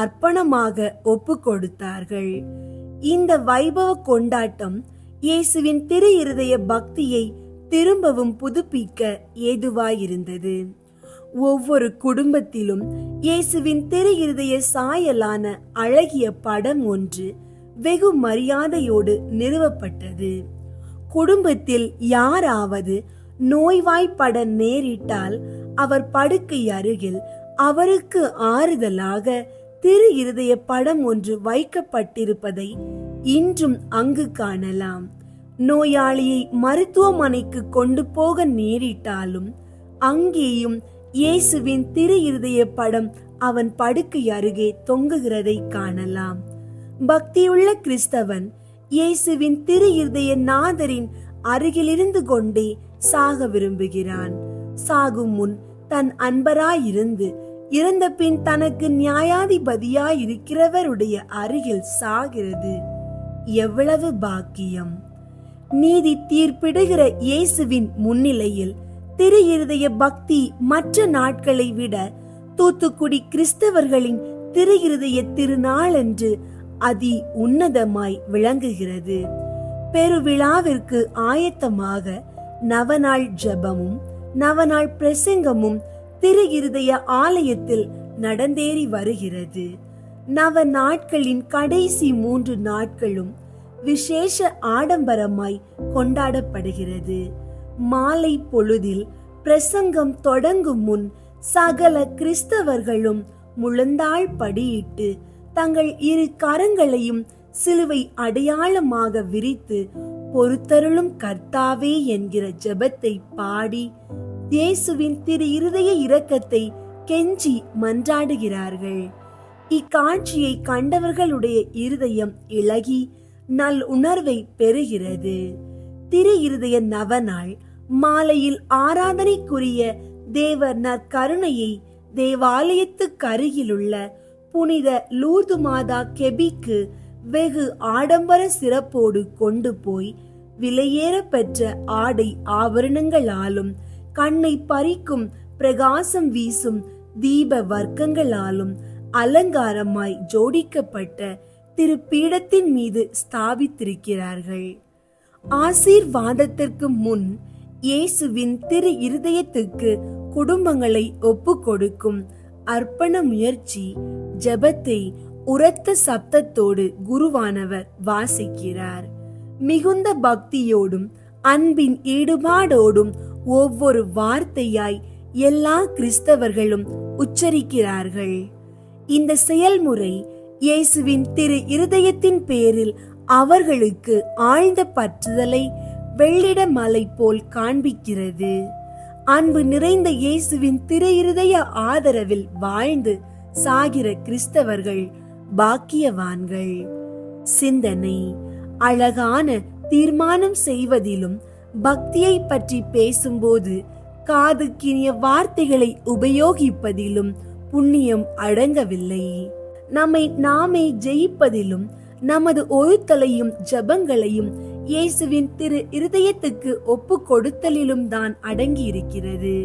அர்ப்பணமாக ஒப்பு கொடுத்தார்கள். இந்த வைபவ கொண்டாட்டம் இயேசுவின் திரு இருதய பக்தியை திரும்பவும் புதுப்பிக்க ஏதுவாயிருந்தது. ஒவ்வொரு குடும்பத்திலும் இயேசுவின் திரு இருதய சாயலான அழகிய படம் ஒன்று வெகு மரியாதையோடு நிறுவப்பட்டது. குடும்பத்தில் யாராவது நோய்வாய்ப்பட நேரிட்டால் அவர் படுக்கை அருகில் அவருக்கு ஆறுதலாக திரு இருதய படம் ஒன்று வைக்கப்பட்டிருப்பதை இன்றும் அங்கு காணலாம். நோயாளியை மருத்துவமனைக்கு கொண்டு போக நேரிட்டாலும் அங்கேயும் இயேசுவின் திரு இருதய படம் அவன் படுக்கை அருகே தொங்குகிறதை காணலாம். பக்தியுள்ள கிறிஸ்தவன் இயேசுவின் திரு இருதய நாதரின் அருகிலிருந்து கொண்டே சாக விரும்புகிறான். சாகும் முன் தன் அன்பராயிருந்து இறந்த பின் தனக்கு நியாயாதிபதியாயிருக்கிறவருடைய அருகில் சாகிறது எவ்வளவு பாக்கியம்! நீதி தீர்ப்பிடுகிற இயேசுவின் முன்னிலையில் திரு இருதய பக்தி மற்ற நாட்களை விட தூத்துக்குடி கிறிஸ்தவர்களின் திரு இருதய திருநாள் என்று அதி உன்னதமாய் விளங்குகிறது. பெருவிழாவிற்கு ஆயத்தமாக நவநாள் ஜெபமும் நவநாள் பிரசங்கமும் திரு இருதய ஆலயத்தில் நடந்தேறி வருகிறது. நவ நாட்களின் கடைசி 3 நாட்களும் விசேஷ ஆடம்பரமாய் கொண்டாடப்படுகிறது. மாலை பொழுதில் பிரசங்கம் தொடங்கும் முன் சகல கிறிஸ்தவர்களும் முழந்தாள் படியிட்டு தங்கள் 2 கரங்களையும் சிலுவை அடையாளமாக விரித்து பொறுத்தருளும் கர்த்தாவே என்கிற ஜெபத்தை பாடி இயேசுவின் திரு இருதய இரக்கத்தை கெஞ்சி மன்றாடுகிறார்கள். இக்காட்சியை கண்டவர்களுடைய இருதயம் இளகி நல் உணர்வை பெறுகிறது. திரு இருதய நவநாள் மாலையில் ஆராதனைக்குரிய தேவ நற்கருணையை தேவாலயத்துக்கு அருகிலுள்ள புனித லூர்து மாதா கெபிக்கு வெகு ஆடம்பர சிறப்போடு கொண்டு போய் விலையேற பெற்ற ஆடை ஆபரணங்களாலும் கண்ணை பறிக்கும் பிரகாசம் வீசும் தீப வர்க்கங்களாலும் அலங்காரமாய் ஜோடிக்கப்பட்ட திருப்பீடத்தின் மீது ஸ்தாபித்திருக்கிறார்கள். ஆசீர்வாதத்திற்கு முன் இயேசுவின் திரு இருதயத்துக்கு குடும்பங்களை ஒப்பு கொடுக்கும் அர்ப்பண முயற்சி ஜெபத்தை உரத்த சப்தத்தோடு குருவானவர் வாசிக்கிறார். மிகுந்த பக்தியோடும் அன்பின் ஈடுபாடோடும் ஒவ்வொரு வார்த்தையாய் எல்லா கிறிஸ்தவர்களும் உச்சரிக்கிறார்கள். இந்த செயல்முறை இயேசுவின் திரு இருதயத்தின் பேரில் அவர்களுக்கு ஆழ்ந்த பற்றுதலை வெள்ளிட மலை போல் காண்பிக்கிறது. அன்பு நிறைந்த இயேசுவின் திரு இருதய ஆதரவில் வாழ்ந்து சாகிற கிறிஸ்தவர்கள் பாக்கியவான்கள். சிந்தனை: அழகான தீர்மானம் செய்வதிலும் பக்தியை பற்றி பேசும்போது காதுக்கினிய வார்த்தைகளை உபயோகிப்பதிலும் புண்ணியம் அடங்கவில்லை. நம்மை நாமே ஜெயிப்பதிலும் நமது ஒழுத்தலையும் ஜபங்களையும் இயேசுவின் திரு இருதயத்துக்கு ஒப்பு கொடுத்தலிலும் தான் அடங்கி இருக்கிறது.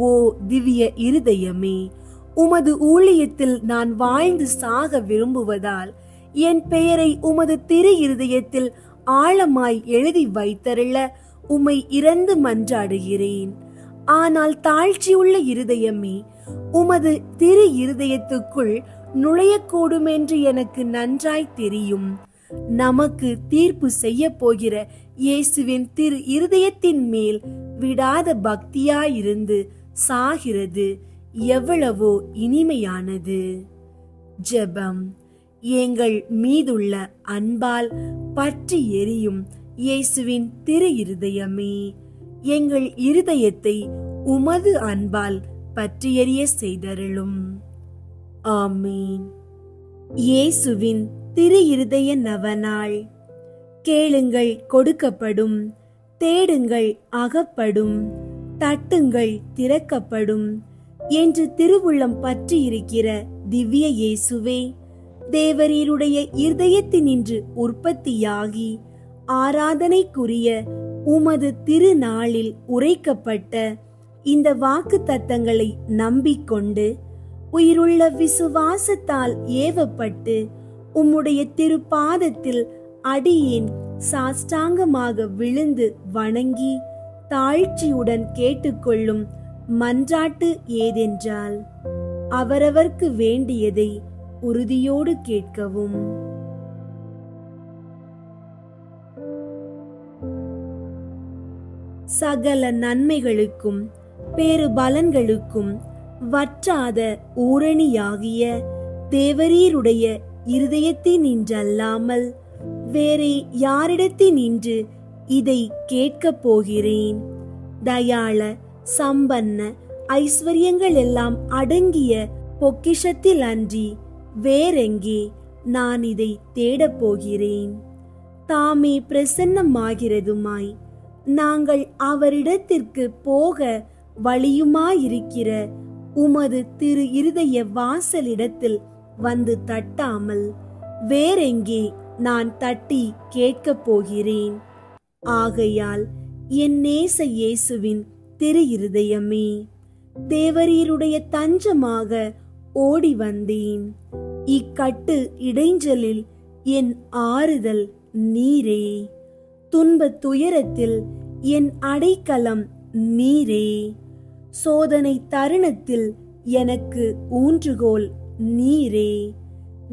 ஓ திவ்ய இருதயமே, உமது ஊழியத்தில் நான் வாழ்ந்து சாக விரும்புவதால் என் பெயரை உமது திரு இருதயத்தில் ஆழமாய் எழுதி வைத்தருள உம்மை இறந்து மன்றாடுகிறேன். ஆனால் தாழ்ச்சியுள்ள இருதயமே உமது திரு இருதயத்துக்குள் நுழையக்கூடும் என்று எனக்கு நன்றாய் தெரியும். நமக்கு தீர்ப்பு செய்ய போகிற இயேசுவின் திரு இருதயத்தின் மேல் விடாத பக்தியாயிருந்து சாகிறது எவ்வளவோ இனிமையானது. ஜெபம். எங்கள் மீதுள்ள அன்பால் பற்றி எரியும் இயேசுவின் திரு இருதயமே, எங்கள் இருதயத்தை உமது அன்பால் பற்றி எரிய செய்தருளும். ஆமீன். இயேசுவின் திரு இருதய நவநாள். கேளுங்கள் கொடுக்கப்படும், தேடுங்கள் அகப்படும், தட்டுங்கள் திறக்கப்படும் என்று திருவுள்ளம் பற்றி இருக்கிற திவ்ய இயேசுவே, தேவரீருடைய இருதயத்தினின்று உற்பத்தியாகி ஆராதனைக்குரிய உமது திருநாளில் உரைக்கப்பட்ட இந்த வாக்கு தத்தங்களை நம்பிக்கொண்டு உயிருள்ள விசுவாசத்தால் ஏவப்பட்டு உம்முடைய திருப்பாதத்தில் அடியேன் சாஷ்டாங்கமாக விழுந்து வணங்கி தாழ்ச்சியுடன் கேட்டுக்கொள்ளும் மன்றாட்டு ஏதென்றால், அவரவர்க்கு வேண்டியதை உறுதியோடு கேட்கவும். சகல நன்மைகளுக்கும் பேறு பலன்களுக்கும் வற்றாத ஊரணியாகிய தேவரீருடைய இருதயத்தினின்றல்லாமல் வேறே யாரிடத்தினின்று இதை கேட்கப் போகிறேன்? தயாள சம்பன்ன ஐஸ்வர்யங்கள் எல்லாம் அடங்கிய பொக்கிஷத்தில் அன்றி வேறெங்கே நான் இதை தேடப் போகிறேன்? தாமே பிரசன்னமாகிறதுமாய் நாங்கள் அவரிடத்திற்கு போக வழியுமாயிருக்கிற உமது திரு இருதய வாசலிடத்தில் வந்து தட்டாமல் வேறெங்கே நான் தட்டி கேட்கப் போகிறேன்? ஆகையால் என் நேச இயேசுவின் திரு இருதயமே, தேவரீருடைய தஞ்சமாக ஓடி வந்தேன். இக்கட்டு இடைஞ்சலில் என் ஆறுதல் நீரே, துன்ப துயரத்தில் என் அடைக்கலம் நீரே, சோதனை தருணத்தில் எனக்கு ஊன்றுகோல் நீரே.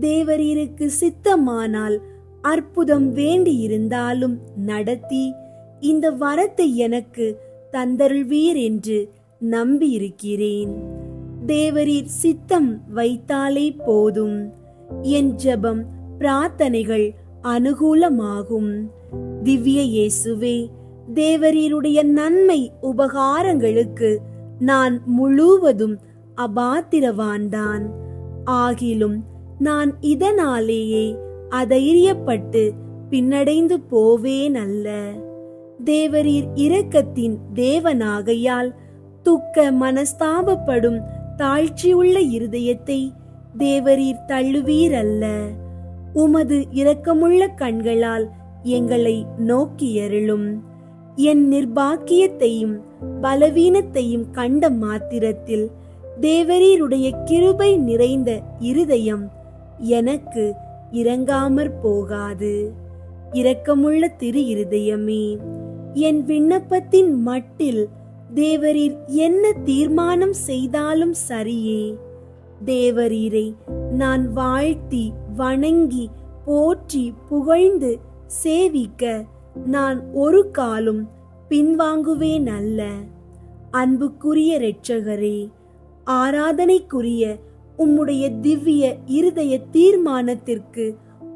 தேவரீருக்கு சித்தமானால் அற்புதம் வேண்டியிருந்தாலும் நடத்தி இந்த வரத்தை எனக்கு தந்தருள்வீர் என்று நம்பியிருக்கிறேன். தேவரீர் சித்தம் வைத்தாலே போதும், என் ஜெபம் பிரார்த்தனைகள் அனுகூலமாகும். திவ்ய இயேசுவே, தேவரீருடைய நன்மை உபகாரங்களுக்கு நான் முழுவதும் அபாத்திரவான்தான். ஆகிலும் நான் இதனாலேயே அதைரியப்பட்டு பின்னடைந்து போவேன் அல்ல. தேவரீர் இரக்கத்தின் தேவனாகையால் துக்க மனஸ்தாபப்படும் தாழ்ச்சியுள்ள இருதயத்தை தேவரீர் தள்ளுவீரல்ல. உமது இரக்கமுள்ள கண்களால் எங்களை நோக்கியருளும். என் நிர்பாக்கியத்தையும் பலவீனத்தையும் கண்ட மாத்திரத்தில் தேவரீருடைய கிருபை நிறைந்த இருதயம் எனக்கு இரங்காமற் போகாது. இரக்கமுள்ள திரு இருதயமே, என் விண்ணப்பத்தின் மட்டில் தேவரீர் என்ன தீர்மானம் செய்தாலும் சரியே. தேவரீரை நான் வாழ்த்தி வணங்கி போற்றி புகழ்ந்து சேவிக்க நான் ஒரு காலும் பின்வாங்குவேன் அல்ல. அன்புக்குரிய இரட்சகரே, ஆராதனைக்குரிய உம்முடைய திவ்ய இருதய தீர்மானத்திற்கு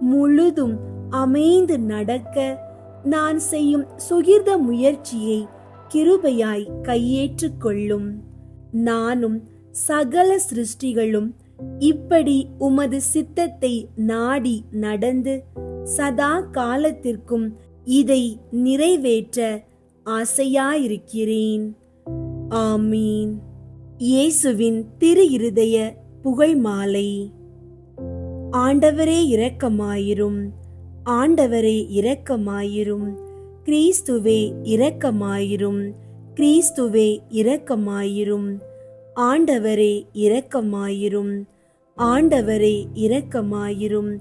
முழுதும் அமைந்து நடக்க நான் செய்யும் சுகிர்த முயற்சியை கிருபையாய் கையேற்றுக் கொள்ளும். நானும் சகல சிருஷ்டிகளும் இப்படி உமது சித்தத்தை நாடி நடந்து சதா காலத்திற்கும் இதை நிறைவேற்ற ஆசையாயிருக்கிறேன். ஆமீன். இயேசுவின் திரு இருதய புகழ் மாலை. ஆண்டவரே இரக்கமாயிரும், ஆண்டவரே இரக்கமாயிரும், கிறிஸ்துவே இரக்கமாயிரும், கிறிஸ்துவே இரக்கமாயிரும், ஆண்டவரே இரக்கமாயிரும், ஆண்டவரே இரக்கமாயிரும்.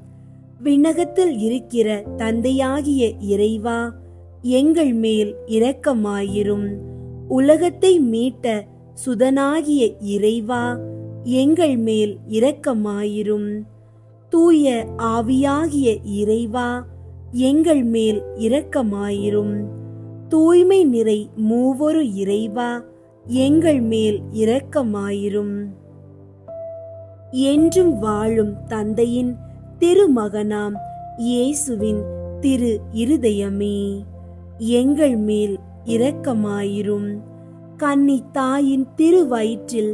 விண்ணகத்தில் இருக்கிற தந்தையாகிய இறைவா, எங்கள் மேல் இரக்கமாயிரும். உலகத்தை மீட்ட சுதனாகிய இறைவா, எங்கள் மேல் இரக்கமாயிரும். தூய ஆவியாகிய இறைவா, எங்கள் மேல் இரக்கமாயிரும். தூய்மை நிறை மூவொரு இறைவா, எங்கள் மேல் இரக்கமாயிரும். என்றும் வாழும் தந்தையின் திருமகனாம் இயேசுவின் திரு இருதயமே, எங்கள் மேல் இரக்கமாயிரும். கன்னி தாயின் திருவயிற்றில்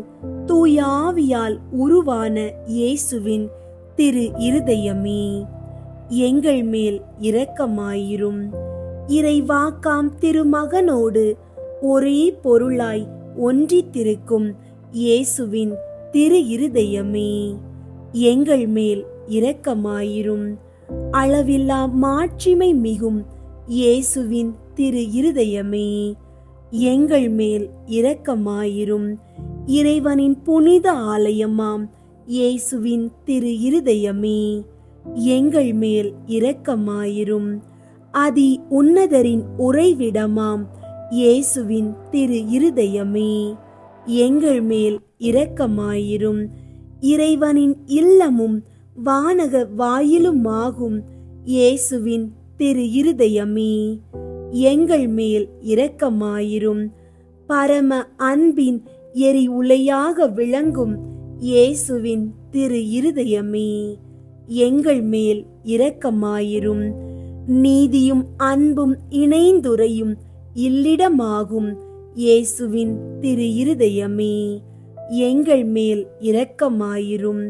தூயாவியால் உருவான இயேசுவின் திரு இருதயமே, எங்கள் மேல் இரக்கமாயிரும். இறைவாக்காம் திருமகனோடு ஒரே பொருளாய் ஒன்றித்திருக்கும் இயேசுவின் திரு இருதயமே, எங்கள் மேல் இரக்கமாயிரும். அளவில்லா மாட்சிமை மிகும் இயேசுவின் திரு இருதயமே, எங்கள் மேல் இரக்கமாயிரும். இறைவனின் புனித ஆலயமாம் இயேசுவின் திரு இருதயமே, எங்கள் மேல் இரக்கமாயிரும். அதி உன்னதரின் உறைவிடமாம் இயேசுவின் திரு இருதயமே, எங்கள் மேல் இரக்கமாயிரும். இறைவனின் இல்லமும் வானக வாயிலுமாகும் இயேசுவின் திரு இருதயமே, எங்கள் மேல் இரக்கமாயிரும். பரம அன்பின் எரி உலையாக விளங்கும் இயேசுவின் திரு இருதயமே, எங்கள் மேல் இரக்கமாயிரும். நீதியும் அன்பும் இணைந்துரையும் இல்லிடமாகும் இயேசுவின் திரு இருதயமே, எங்கள் மேல் இரக்கமாயிரும்.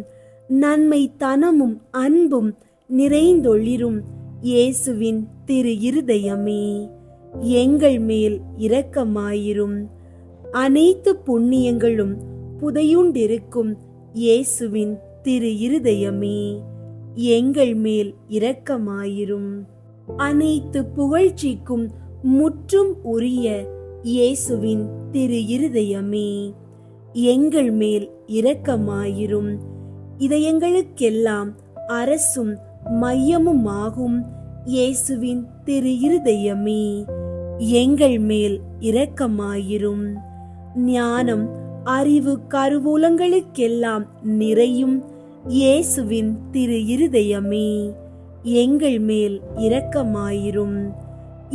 நன்மை தனமும் அன்பும் நிறைந்தொளிரும் இயேசுவின் திரு இருதயமே, எங்கள் மேல் இரக்கமாயிரும். அனைத்து புண்ணியங்களும் புதையுண்டிருக்கும் இயேசுவின் திரு இருதயமே, எங்கள் மேல் இரக்கமாயிரும். அனைத்து புகழ்ச்சிக்கும் முற்றும் உரிய இயேசுவின் திரு இருதயமே, எங்கள் மேல் இரக்கமாயிரும். இதயங்களுக்கெல்லாம் அரசும் மையமுமாகும் இயேசுவின் திரு இருதயமே, எங்கள் மேல் இரக்கமாயிரும். ஞானம் அறிவு கருவூலங்களுக்கெல்லாம் நிறையும் இயேசுவின் திரு இருதயமே, எங்கள் மேல் இரக்கமாயிரும்.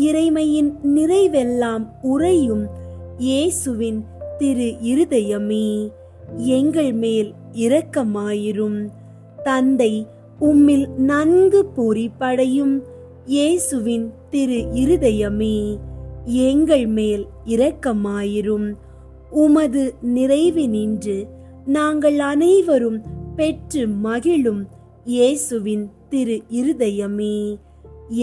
இறைமையின் நிறைவெல்லாம் உறையும் இயேசுவின் திரு இருதயமே, எங்கள் மேல் இரக்கமாயிரும். தந்தை உம்மில் நன்கு பொறிப்படையும் இயேசுவின் திரு இருதயமே, எங்கள் மேல் இரக்கமாயிரும். உமது நிறைவினின்று நாங்கள் அனைவரும் பெற்று மகிழும் இயேசுவின் திரு இருதயமே,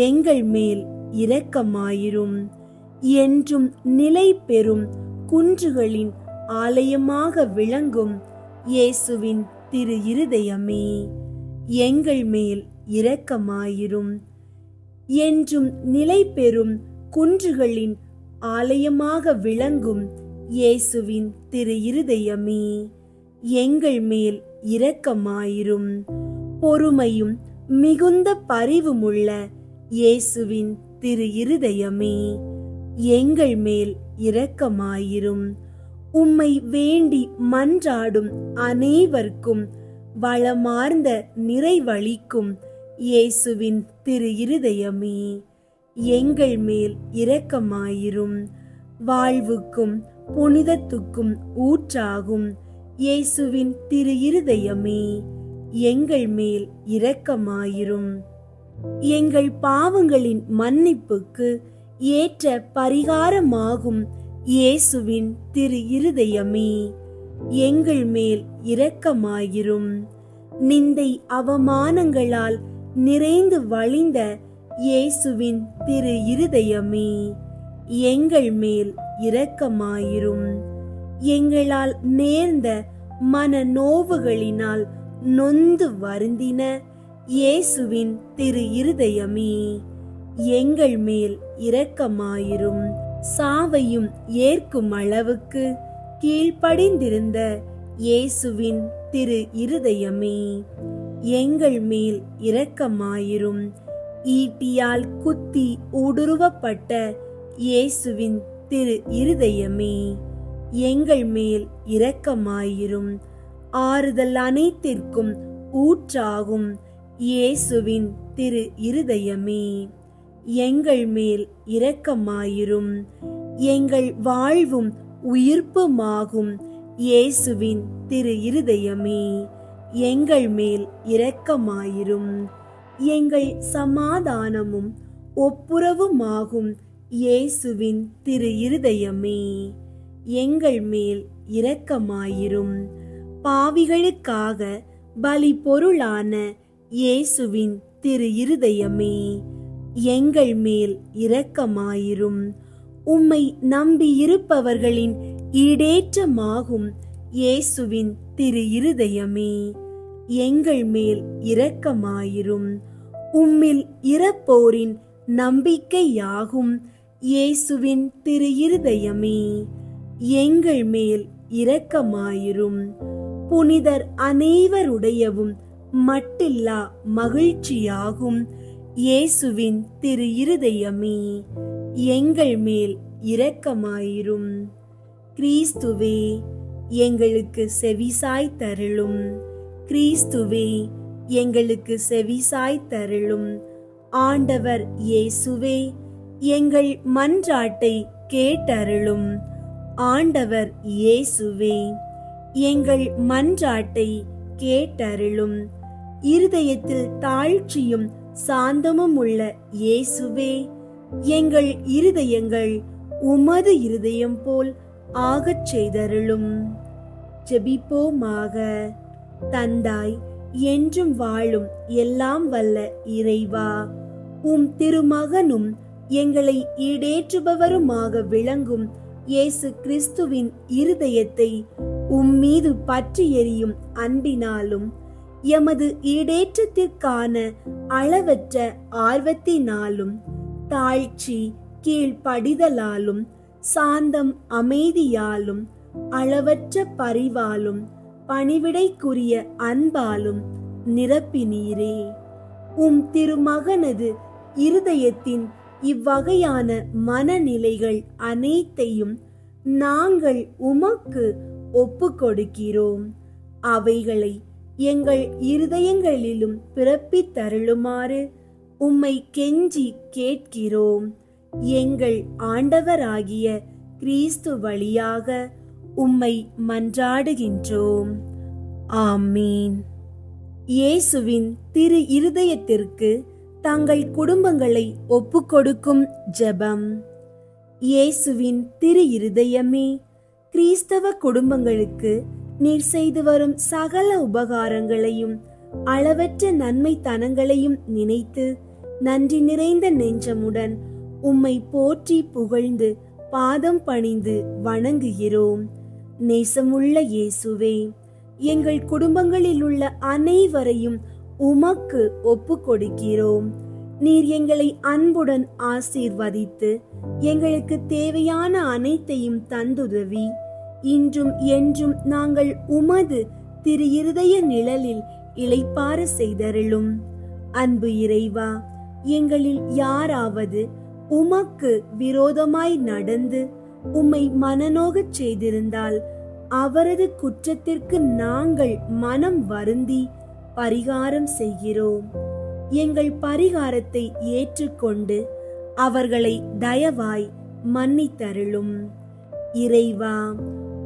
எங்கள் மேல் இரக்கமாயிரும். என்றும் நிலை பெறும் குன்றுகளின் ஆலயமாக விளங்கும் இயேசுவின் திரு இருதயமே, எங்கள் மேல் இரக்கமாயிரும். என்றும் நிலை பெறும் குன்றுகளின் ஆலயமாக விளங்கும் இயேசுவின் திரு இருதயமே, எங்கள் மேல் இரக்கமாயிரும். பொறுமையும் மிகுந்த பரிவுமுள்ள இயேசுவின் திரு இருதயமே, எங்கள் மேல் இரக்கமாயிரும். உம்மை வேண்டி மன்றாடும் அனைவருக்கும் வளமார்ந்த நிறைவளிக்கும் இயேசுவின் திரு இருதயமே, எங்கள் மேல் இரக்கமாயிரும். வாழ்வுக்கும் புனிதத்துக்கும் ஊற்றாகும் இயேசுவின் திரு இருதயமே, எங்கள் மேல் இரக்கமாயிரும். எங்கள் பாவங்களின் மன்னிப்புக்கு ஏற்ற பரிகாரமாகும் இயேசுவின் திரு இருதயமே, எங்கள் மேல் இரக்கமாயிரும். நிந்தை அவமானங்களால் நிறைந்து வழிந்த இயேசுவின் திரு இருதயமே, எங்கள் மேல் இரக்கமாயிரும். எங்களால் நேர்ந்த மன நோவுகளினால் நொந்து வருந்தின இயேசுவின் திரு இருதயமே, எங்கள் மேல் இரக்கமாயிரும். சாவையும் ஏற்கும் அளவுக்கு கீழ்ப்படிந்திருந்த இயேசுவின் திரு இருதயமே, எங்கள் மேல் இரக்கமாயிரும். ஈட்டியால் குத்தி ஊடுருவப்பட்ட இயேசுவின் திரு இருதயமே, எங்கள் மேல் இரக்கமாயிரும். ஆறுதல் அனைத்திற்கும் ஊற்றாகும் இயேசுவின் திரு இருதயமே, எங்கள் மேல் இரக்கமாயிரும். எங்கள் வாழ்வும் உயிர்ப்புமாகும் இயேசுவின் திரு இருதயமே, எங்கள் மேல் இரக்கமாயிரும். எங்கள் சமாதானமும் ஒப்புரவுமாகும் இயேசுவின் திரு இருதயமே, எங்கள் மேல் இரக்கமாயிரும். பாவிகளுக்காக பலி பொருளான இயேசுவின் திரு இருதயமே, எங்கள் மேல் இரக்கமாயிரும். உம்மை நம்பியிருப்பவர்களின் ஈடேற்றமாகும் இயேசுவின் திரு இருதயமே, எங்கள் மேல் இரக்கமாயிரும். உம்மில் இறப்போரின் நம்பிக்கையாகும் இயேசுவின் திரு இருதயமே, எங்கள் மேல் இரக்கமாயிரும். புனிதர் அனைவருடையவும் மட்டில்லா மகிழ்ச்சியாகும் இயேசுவின் திரு இருதயமே, எங்கள் மேல் இரக்கமாயிரும். கிறிஸ்துவே, எங்களுக்கு செவிசாய் தருளும். கிறிஸ்துவே, எங்களுக்கு செவிசாய் தருளும். ஆண்டவர் இயேசுவே, எங்கள் மன்றாட்டை கேட்டருளும். ஆண்டவர் இயேசுவே, எங்கள் மன்றாட்டை கேட்டருளும். இருதயத்தில் தாழ்ச்சியும் சாந்தமும் உள்ள இயேசுவே, எங்கள் இருதயங்கள் உமது இருதயம் போல் ஆகச் செய்தருளும். ஜெபிப்போமாக. தந்தாய், என்றும் வாழும் எல்லாம் வல்ல இறைவா, உம் திருமகனும் எங்களை ஈடேற்றுபவருமாக விளங்கும் இயேசு கிறிஸ்துவின் இருதயத்தை உம்மீது பற்றி எரியும் அன்பினாலும் எமது ஈடேற்றத்திற்கான அளவற்ற ஆர்வத்தினாலும் தாழ்ச்சி கீழ்ப்படிதலாலும் சாந்தம் அமைதியாலும் அளவற்ற பரிவாலும் பணிவிடைக்குரிய அன்பாலும் நிரப்பினீரே. உம் திருமகனது இருதயத்தின் இவ்வகையான மனநிலைகள் அனைத்தையும் நாங்கள் உமக்கு ஒப்பு கொடுக்கிறோம். அவைகளை எங்கள் இருதயங்களிலும் பிறப்பித்தருளுமாறு உம்மை கெஞ்சி கேட்கிறோம். எங்கள் ஆண்டவராகிய கிறிஸ்து வழியாக உம்மை மன்றாடுகின்றோம். ஆமீன். இயேசுவின் திரு இருதயத்திற்கு தங்கள் குடும்பங்களை ஒப்புக்கொடுக்கும் ஜெபம். இயேசுவின் திரு இருதயமே, கிறிஸ்தவ குடும்பங்களுக்கு நீர் செய்து வரும் சகல உபகாரங்களையும் அளவற்ற நன்மைத்தனங்களையும் நினைத்து நன்றி நிறைந்த நெஞ்சமுடன் உம்மை போற்றி புகழ்ந்து பாதம் பணிந்து வணங்குகிறோம். நேசமுள்ள இயேசுவே, எங்கள் குடும்பங்களில் உள்ள அனைவரையும் உமக்கு ஒப்பு கொடுக்கிறோம். நீர் எங்களை அன்புடன் ஆசீர்வதித்து எங்களுக்கு தேவையான அனைத்தையும் தந்துதவி இன்றும் என்றும் நாங்கள் உமது திரு இருதய நிழலில் இளைப்பாற செய்தருளும். அன்பு இறைவா, எங்களில் யாராவது உமக்கு விரோதமாய் நடந்து உம்மை மனநோகச் செய்திருந்தால் அவரது குற்றத்திற்கு நாங்கள் மனம் வருந்தி பரிகாரம் செய்கிறோம். எங்கள் பரிகாரத்தை ஏற்றுக்கொண்டு அவர்களை தயவாய் மன்னித்தருளும். இறைவா,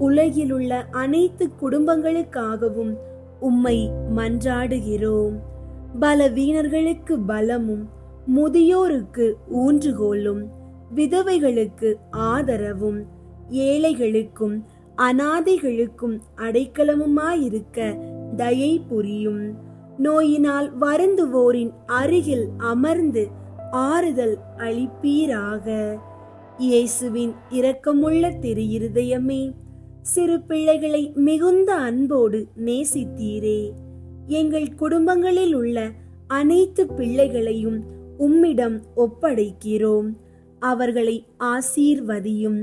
உலகிலுள்ள அனைத்து குடும்பங்களுக்காகவும் உம்மை மன்றாடுகிறோம். பலவீனர்களுக்கு பலமும் முதியோருக்கு ஊன்றுகோலும் விதவைகளுக்கு ஆதரவும் ஏழைகளுக்கும் அனாதைகளுக்கும் அடைக்கலமுமாயிருக்க தயை புரியும். நோயினால் வருந்துவோரின் அருகில் அமர்ந்து ஆறுதல் அளிப்பீராக. இயேசுவின் இரக்கமுள்ள திரு இருதயமே, சிறு பிள்ளைகளை மிகுந்த அன்போடு நேசித்தீரே. எங்கள் குடும்பங்களில் உள்ள அனைத்து பிள்ளைகளையும் உம்மிடம் ஒப்படைக்கிறோம். அவர்களை ஆசீர்வதியும்.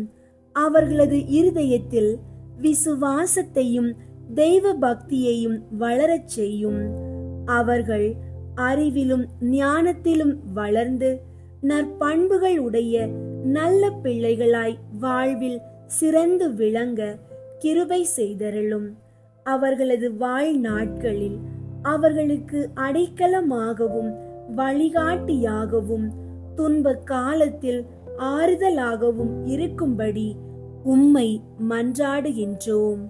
அவர்களது இருதயத்தில் விசுவாசத்தையும் தெய்வ பக்தியையும் வளரச் செய்யும். அவர்கள் அறிவிலும் ஞானத்திலும் வளர்ந்து நற்பண்புகள் உடைய நல்ல பிள்ளைகளாய் வாழ்வில் சிறந்து விளங்க கிருபை செய்தருளும். அவர்களது வாழ்நாட்களில் அவர்களுக்கு அடைக்கலமாகவும் வழிகாட்டியாகவும் துன்ப காலத்தில் ஆறுதலாகவும் இருக்கும்படி உம்மை மன்றாடுகின்றோம்.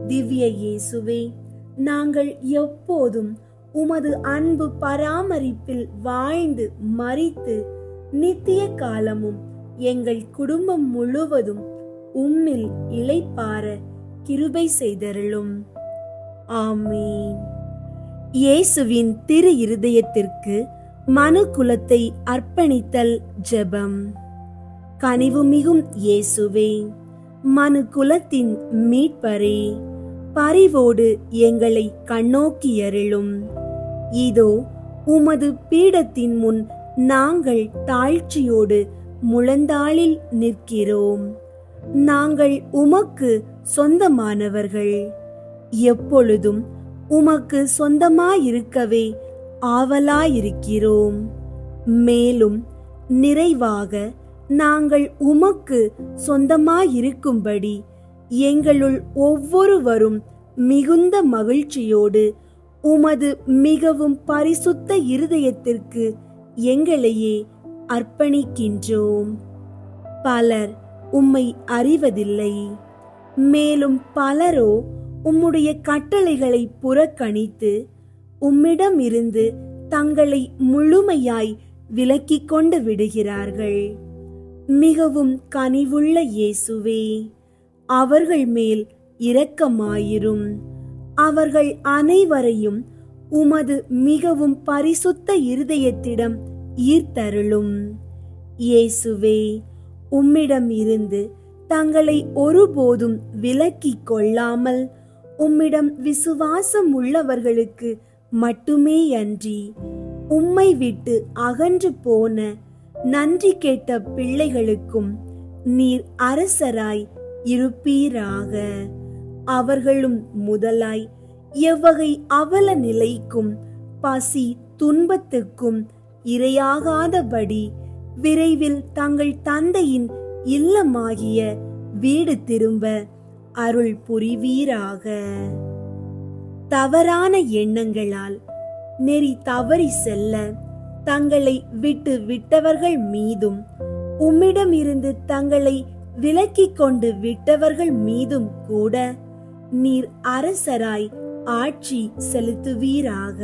திவ்ய இயேசுவே, நாங்கள் எப்போதும் உமது அன்பு பராமரிப்பில் வாழ்ந்து மரித்து நித்திய காலமும் எங்கள் குடும்பம் முழுவதும் உம்மில் இளைப்பாற கிருபை செய்தருளும். ஆமீன். இயேசுவின் திரு இருதயத்திற்கு மனு குலத்தை அர்ப்பணித்தல் ஜெபம். கனிவுமிகும் இயேசுவே, மனு குலத்தின் மீட்பரே, பரிவோடு எங்களை கண்ணோக்கியருளும். இதோ உமது பீடத்தின் முன் நாங்கள் தாழ்ச்சியோடு முழந்தாளில் நிற்கிறோம். நாங்கள் உமக்கு சொந்தமானவர்கள். எப்பொழுதும் உமக்கு சொந்தமாயிருக்கவே ஆவலாயிருக்கிறோம். மேலும் நிறைவாக நாங்கள் உமக்கு சொந்தமாயிருக்கும்படி எங்களுள் ஒவ்வொருவரும் மிகுந்த மகிழ்ச்சியோடு உமது மிகவும் பரிசுத்த இருதயத்திற்கு எங்களையே அர்ப்பணிக்கின்றோம். பலர் உம்மை அறிவதில்லை. மேலும் பலரோ உம்முடைய கட்டளைகளை புறக்கணித்து உம்மிடமிருந்து தங்களை முழுமையாய் விலக்கிக் கொண்டு விடுகிறார்கள். மிகவும் கனிவுள்ள இயேசுவே, அவர்கள் மேல் இரக்கமாயிரும். அவர்கள் அனைவரையும் உமது மிகவும் பரிசுத்த இருதயத்திடம் ஈர்த்தருளும். இயேசுவே, உம்மிடம் இருந்து தங்களை ஒருபோதும் விலக்கிக் கொள்ளாமல் உம்மிடம் விசுவாசம் உள்ளவர்களுக்கு மட்டுமே அன்றி உம்மை விட்டு அகன்று போன நன்றி கேட்ட பிள்ளைகளுக்கும் நீர் அரசராய் இருப்பீராக. அவர்களும் முதலாய் எவ்வகை அவல நிலைக்கும் பசி துன்பத்துக்கும் இரையாகாதபடி விரைவில் தங்கள் தந்தையின் இல்லமாகிய வீடு திரும்ப அருள் புரிவீராக. தவறான எண்ணங்களால் நெறி தவறி செல்ல தங்களை விட்டு விட்டவர்கள் மீதும் உம்மிடமிருந்து தங்களை விலக்கிக் கொண்டு விட்டவர்கள் மீதும் கூட நீர் அரசராய் ஆட்சி செலுத்துவீராக.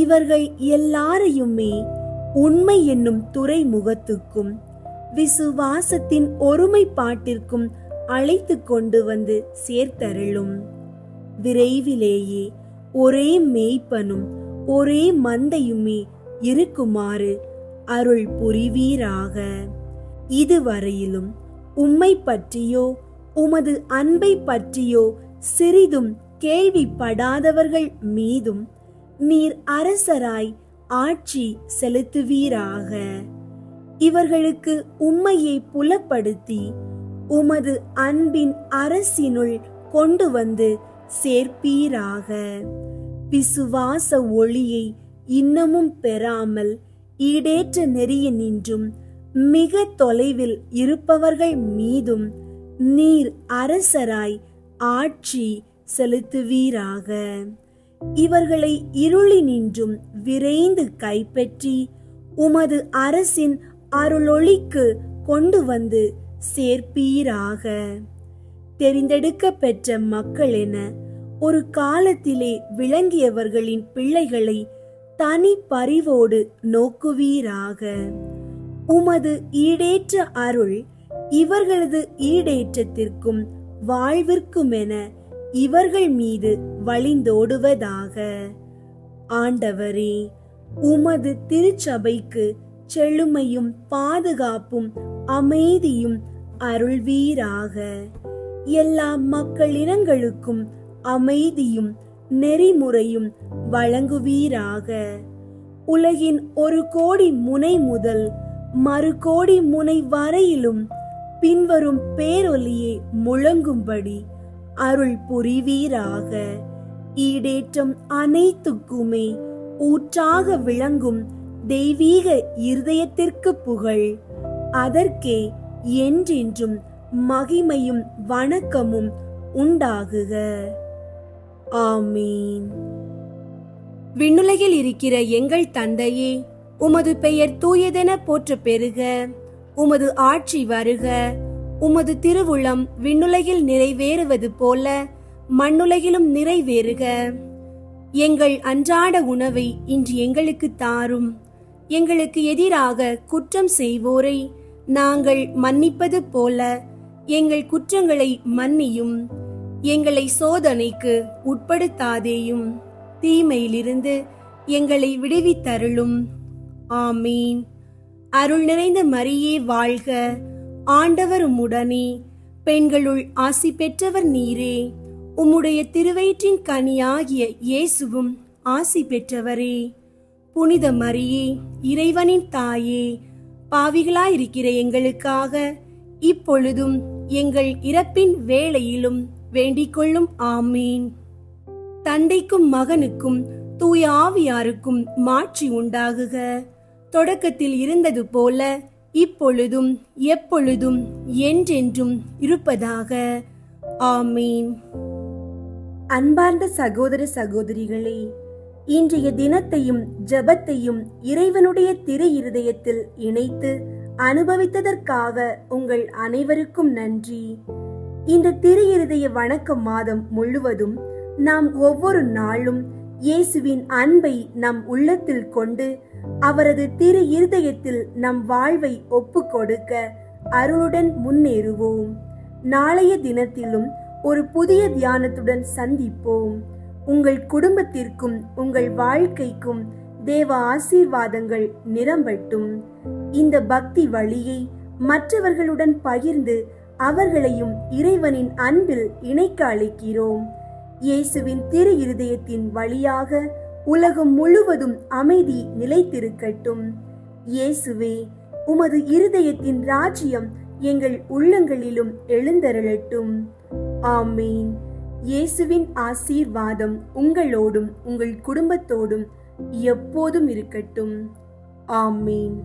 இவர்கள் எல்லாரையுமே உண்மை என்னும் துறைமுகத்துக்கும் விசுவாசத்தின் ஒருமைப்பாட்டிற்கும் அழைத்து கொண்டு வந்து சேர்த்தருளும். விரைவிலேயே ஒரே மேய்ப்பனும் ஒரே மந்தையுமே இருக்குமாறு அருள் புரிவீராக. இதுவரையிலும் உம்மை பற்றியோ உமது அன்பை பற்றியோ சிறிதும் கேள்விப்படாதவர்கள் மீதும் நீர் அரசராய் ஆட்சி செலுத்துவீராக. இவர்களுக்கு உம்மையை புலப்படுத்தி உமது அன்பின் அரசினுள் கொண்டு வந்து சேர்ப்பீராக. விசுவாச ஒளியை இன்னமும் பெறாமல் ஈடேற்ற நெறியினின்றும் மிக தொலைவில் இருப்பவர்கள் மீதும் நீர் அரசராய் ஆட்சி செலுத்துவீராக. இவர்களை இருளினின்றும் விரைந்து கைப்பற்றி உமது அரசின் அருளொளிக்கு கொண்டு வந்து சேர்ப்பீராக. தெரிந்தெடுக்க பெற்ற மக்கள் என ஒரு காலத்திலே விளங்கியவர்களின் பிள்ளைகளை தனி பரிவோடு நோக்குவீராக. உமது ஈடேற்ற அருள் இவர்களது ஈடேற்றத்திற்கும் வாழ்விற்குமென இவர்கள் மீது வழிந்தோடுவதாக. ஆண்டவரே, உமது திருச்சபைக்கு செழுமையும் பாதுகாப்பும் அமைதியும் அருள்வீராக. எல்லா மக்களினங்களுக்கும் அமைதியும் நெறிமுறையும் வழங்குவீராக. உலகின் ஒரு கோடி முனை முதல் மறு கோடி முனை வரையிலும் பின்வரும் பேரொலியே முழங்கும்படி அருள் புரிவீராக. ஈடேற்றம் அனைத்துக்குமே ஊற்றாக விளங்கும் தெய்வீக இருதயத்திற்கு புகழ். அதற்கே என்றென்றும் மகிமையும் வணக்கமும் உண்டாகுக. ஆமீன். விண்ணுலகில் இருக்கிற எங்கள் தந்தையே, உமது பெயர் தூயதென போற்ற பெறுக. உமது ஆட்சி வருக. உமது திருவுளம் விண்ணுலகில் நிறைவேறுவது போல மண்ணுலகிலும் நிறைவேறுக. எங்கள் அன்றாட உணவை இன்று எங்களுக்கு தாரும். எங்களுக்கு எதிராக குற்றம் செய்வோரை நாங்கள் மன்னிப்பது போல எங்கள் குற்றங்களை மன்னியும். எங்களை சோதனைக்கு உட்படுத்தாதேயும், தீமையிலிருந்து எங்களை விடுவித்தருளும். ஆமீன். அருள் நிறைந்த மரியே வாழ்க. ஆண்டவர் உம்முடனே, பெண்களுள் ஆசி பெற்றவர் நீரே. உம்முடைய திருவயிற்றின் கனியாகிய இயேசுவும் ஆசி பெற்றவரே. புனித மரியே, இறைவனின் தாயே, பாவிகளாயிருக்கிற எங்களுக்காக இப்பொழுதும் எங்கள் இறப்பின் வேளையிலும் வேண்டிக் கொள்ளும். ஆமீன். தந்தைக்கும் மகனுக்கும் தூய ஆவியாருக்கும் மாட்சி உண்டாகுக. தொடக்கத்தில் இருந்தது போல இப்பொழுதும் எப்பொழுதும் என்றென்றும் இருப்பதாக. ஆமீன். அன்பார்ந்த சகோதர சகோதரிகளே, இன்றைய தினத்தையும் ஜெபத்தையும் இறைவனுடைய திரு இருதயத்தில் இணைத்து அனுபவித்ததற்காக உங்கள் அனைவருக்கும் நன்றி. இந்த திரு இருதய வணக்க மாதம் முழுவதும் நாம் ஒவ்வொரு நாளும் இயேசுவின் அன்பை நம் உள்ளத்தில் கொண்டு அவரது திரு இருதயத்தில் நம் வாழ்வை ஒப்பு கொடுக்க அருளுடன் முன்னேறுவோம். நாளைய தினத்திலும் ஒரு புதிய தியானத்துடன் சந்திப்போம். உங்கள் குடும்பத்திற்கும் உங்கள் வாழ்க்கைக்கும் தேவ ஆசீர்வாதங்கள் நிரம்பட்டும். இந்த பக்தி வழியை மற்றவர்களுடன் பகிர்ந்து அவர்களையும் இறைவனின் அன்பில் இணைக்க அழைக்கிறோம். இயேசுவின் திரு இருதயத்தின் வழியாக உலகம் முழுவதும் அமைதி நிலைத்திருக்கட்டும். இயேசுவே, உமது இருதயத்தின் ராஜ்யம் எங்கள் உள்ளங்களிலும் எழுந்தருளட்டும். ஆமீன். இயேசுவின் ஆசீர்வாதம் உங்களோடும் உங்கள் குடும்பத்தோடும் எப்போதும் இருக்கட்டும். ஆமீன்.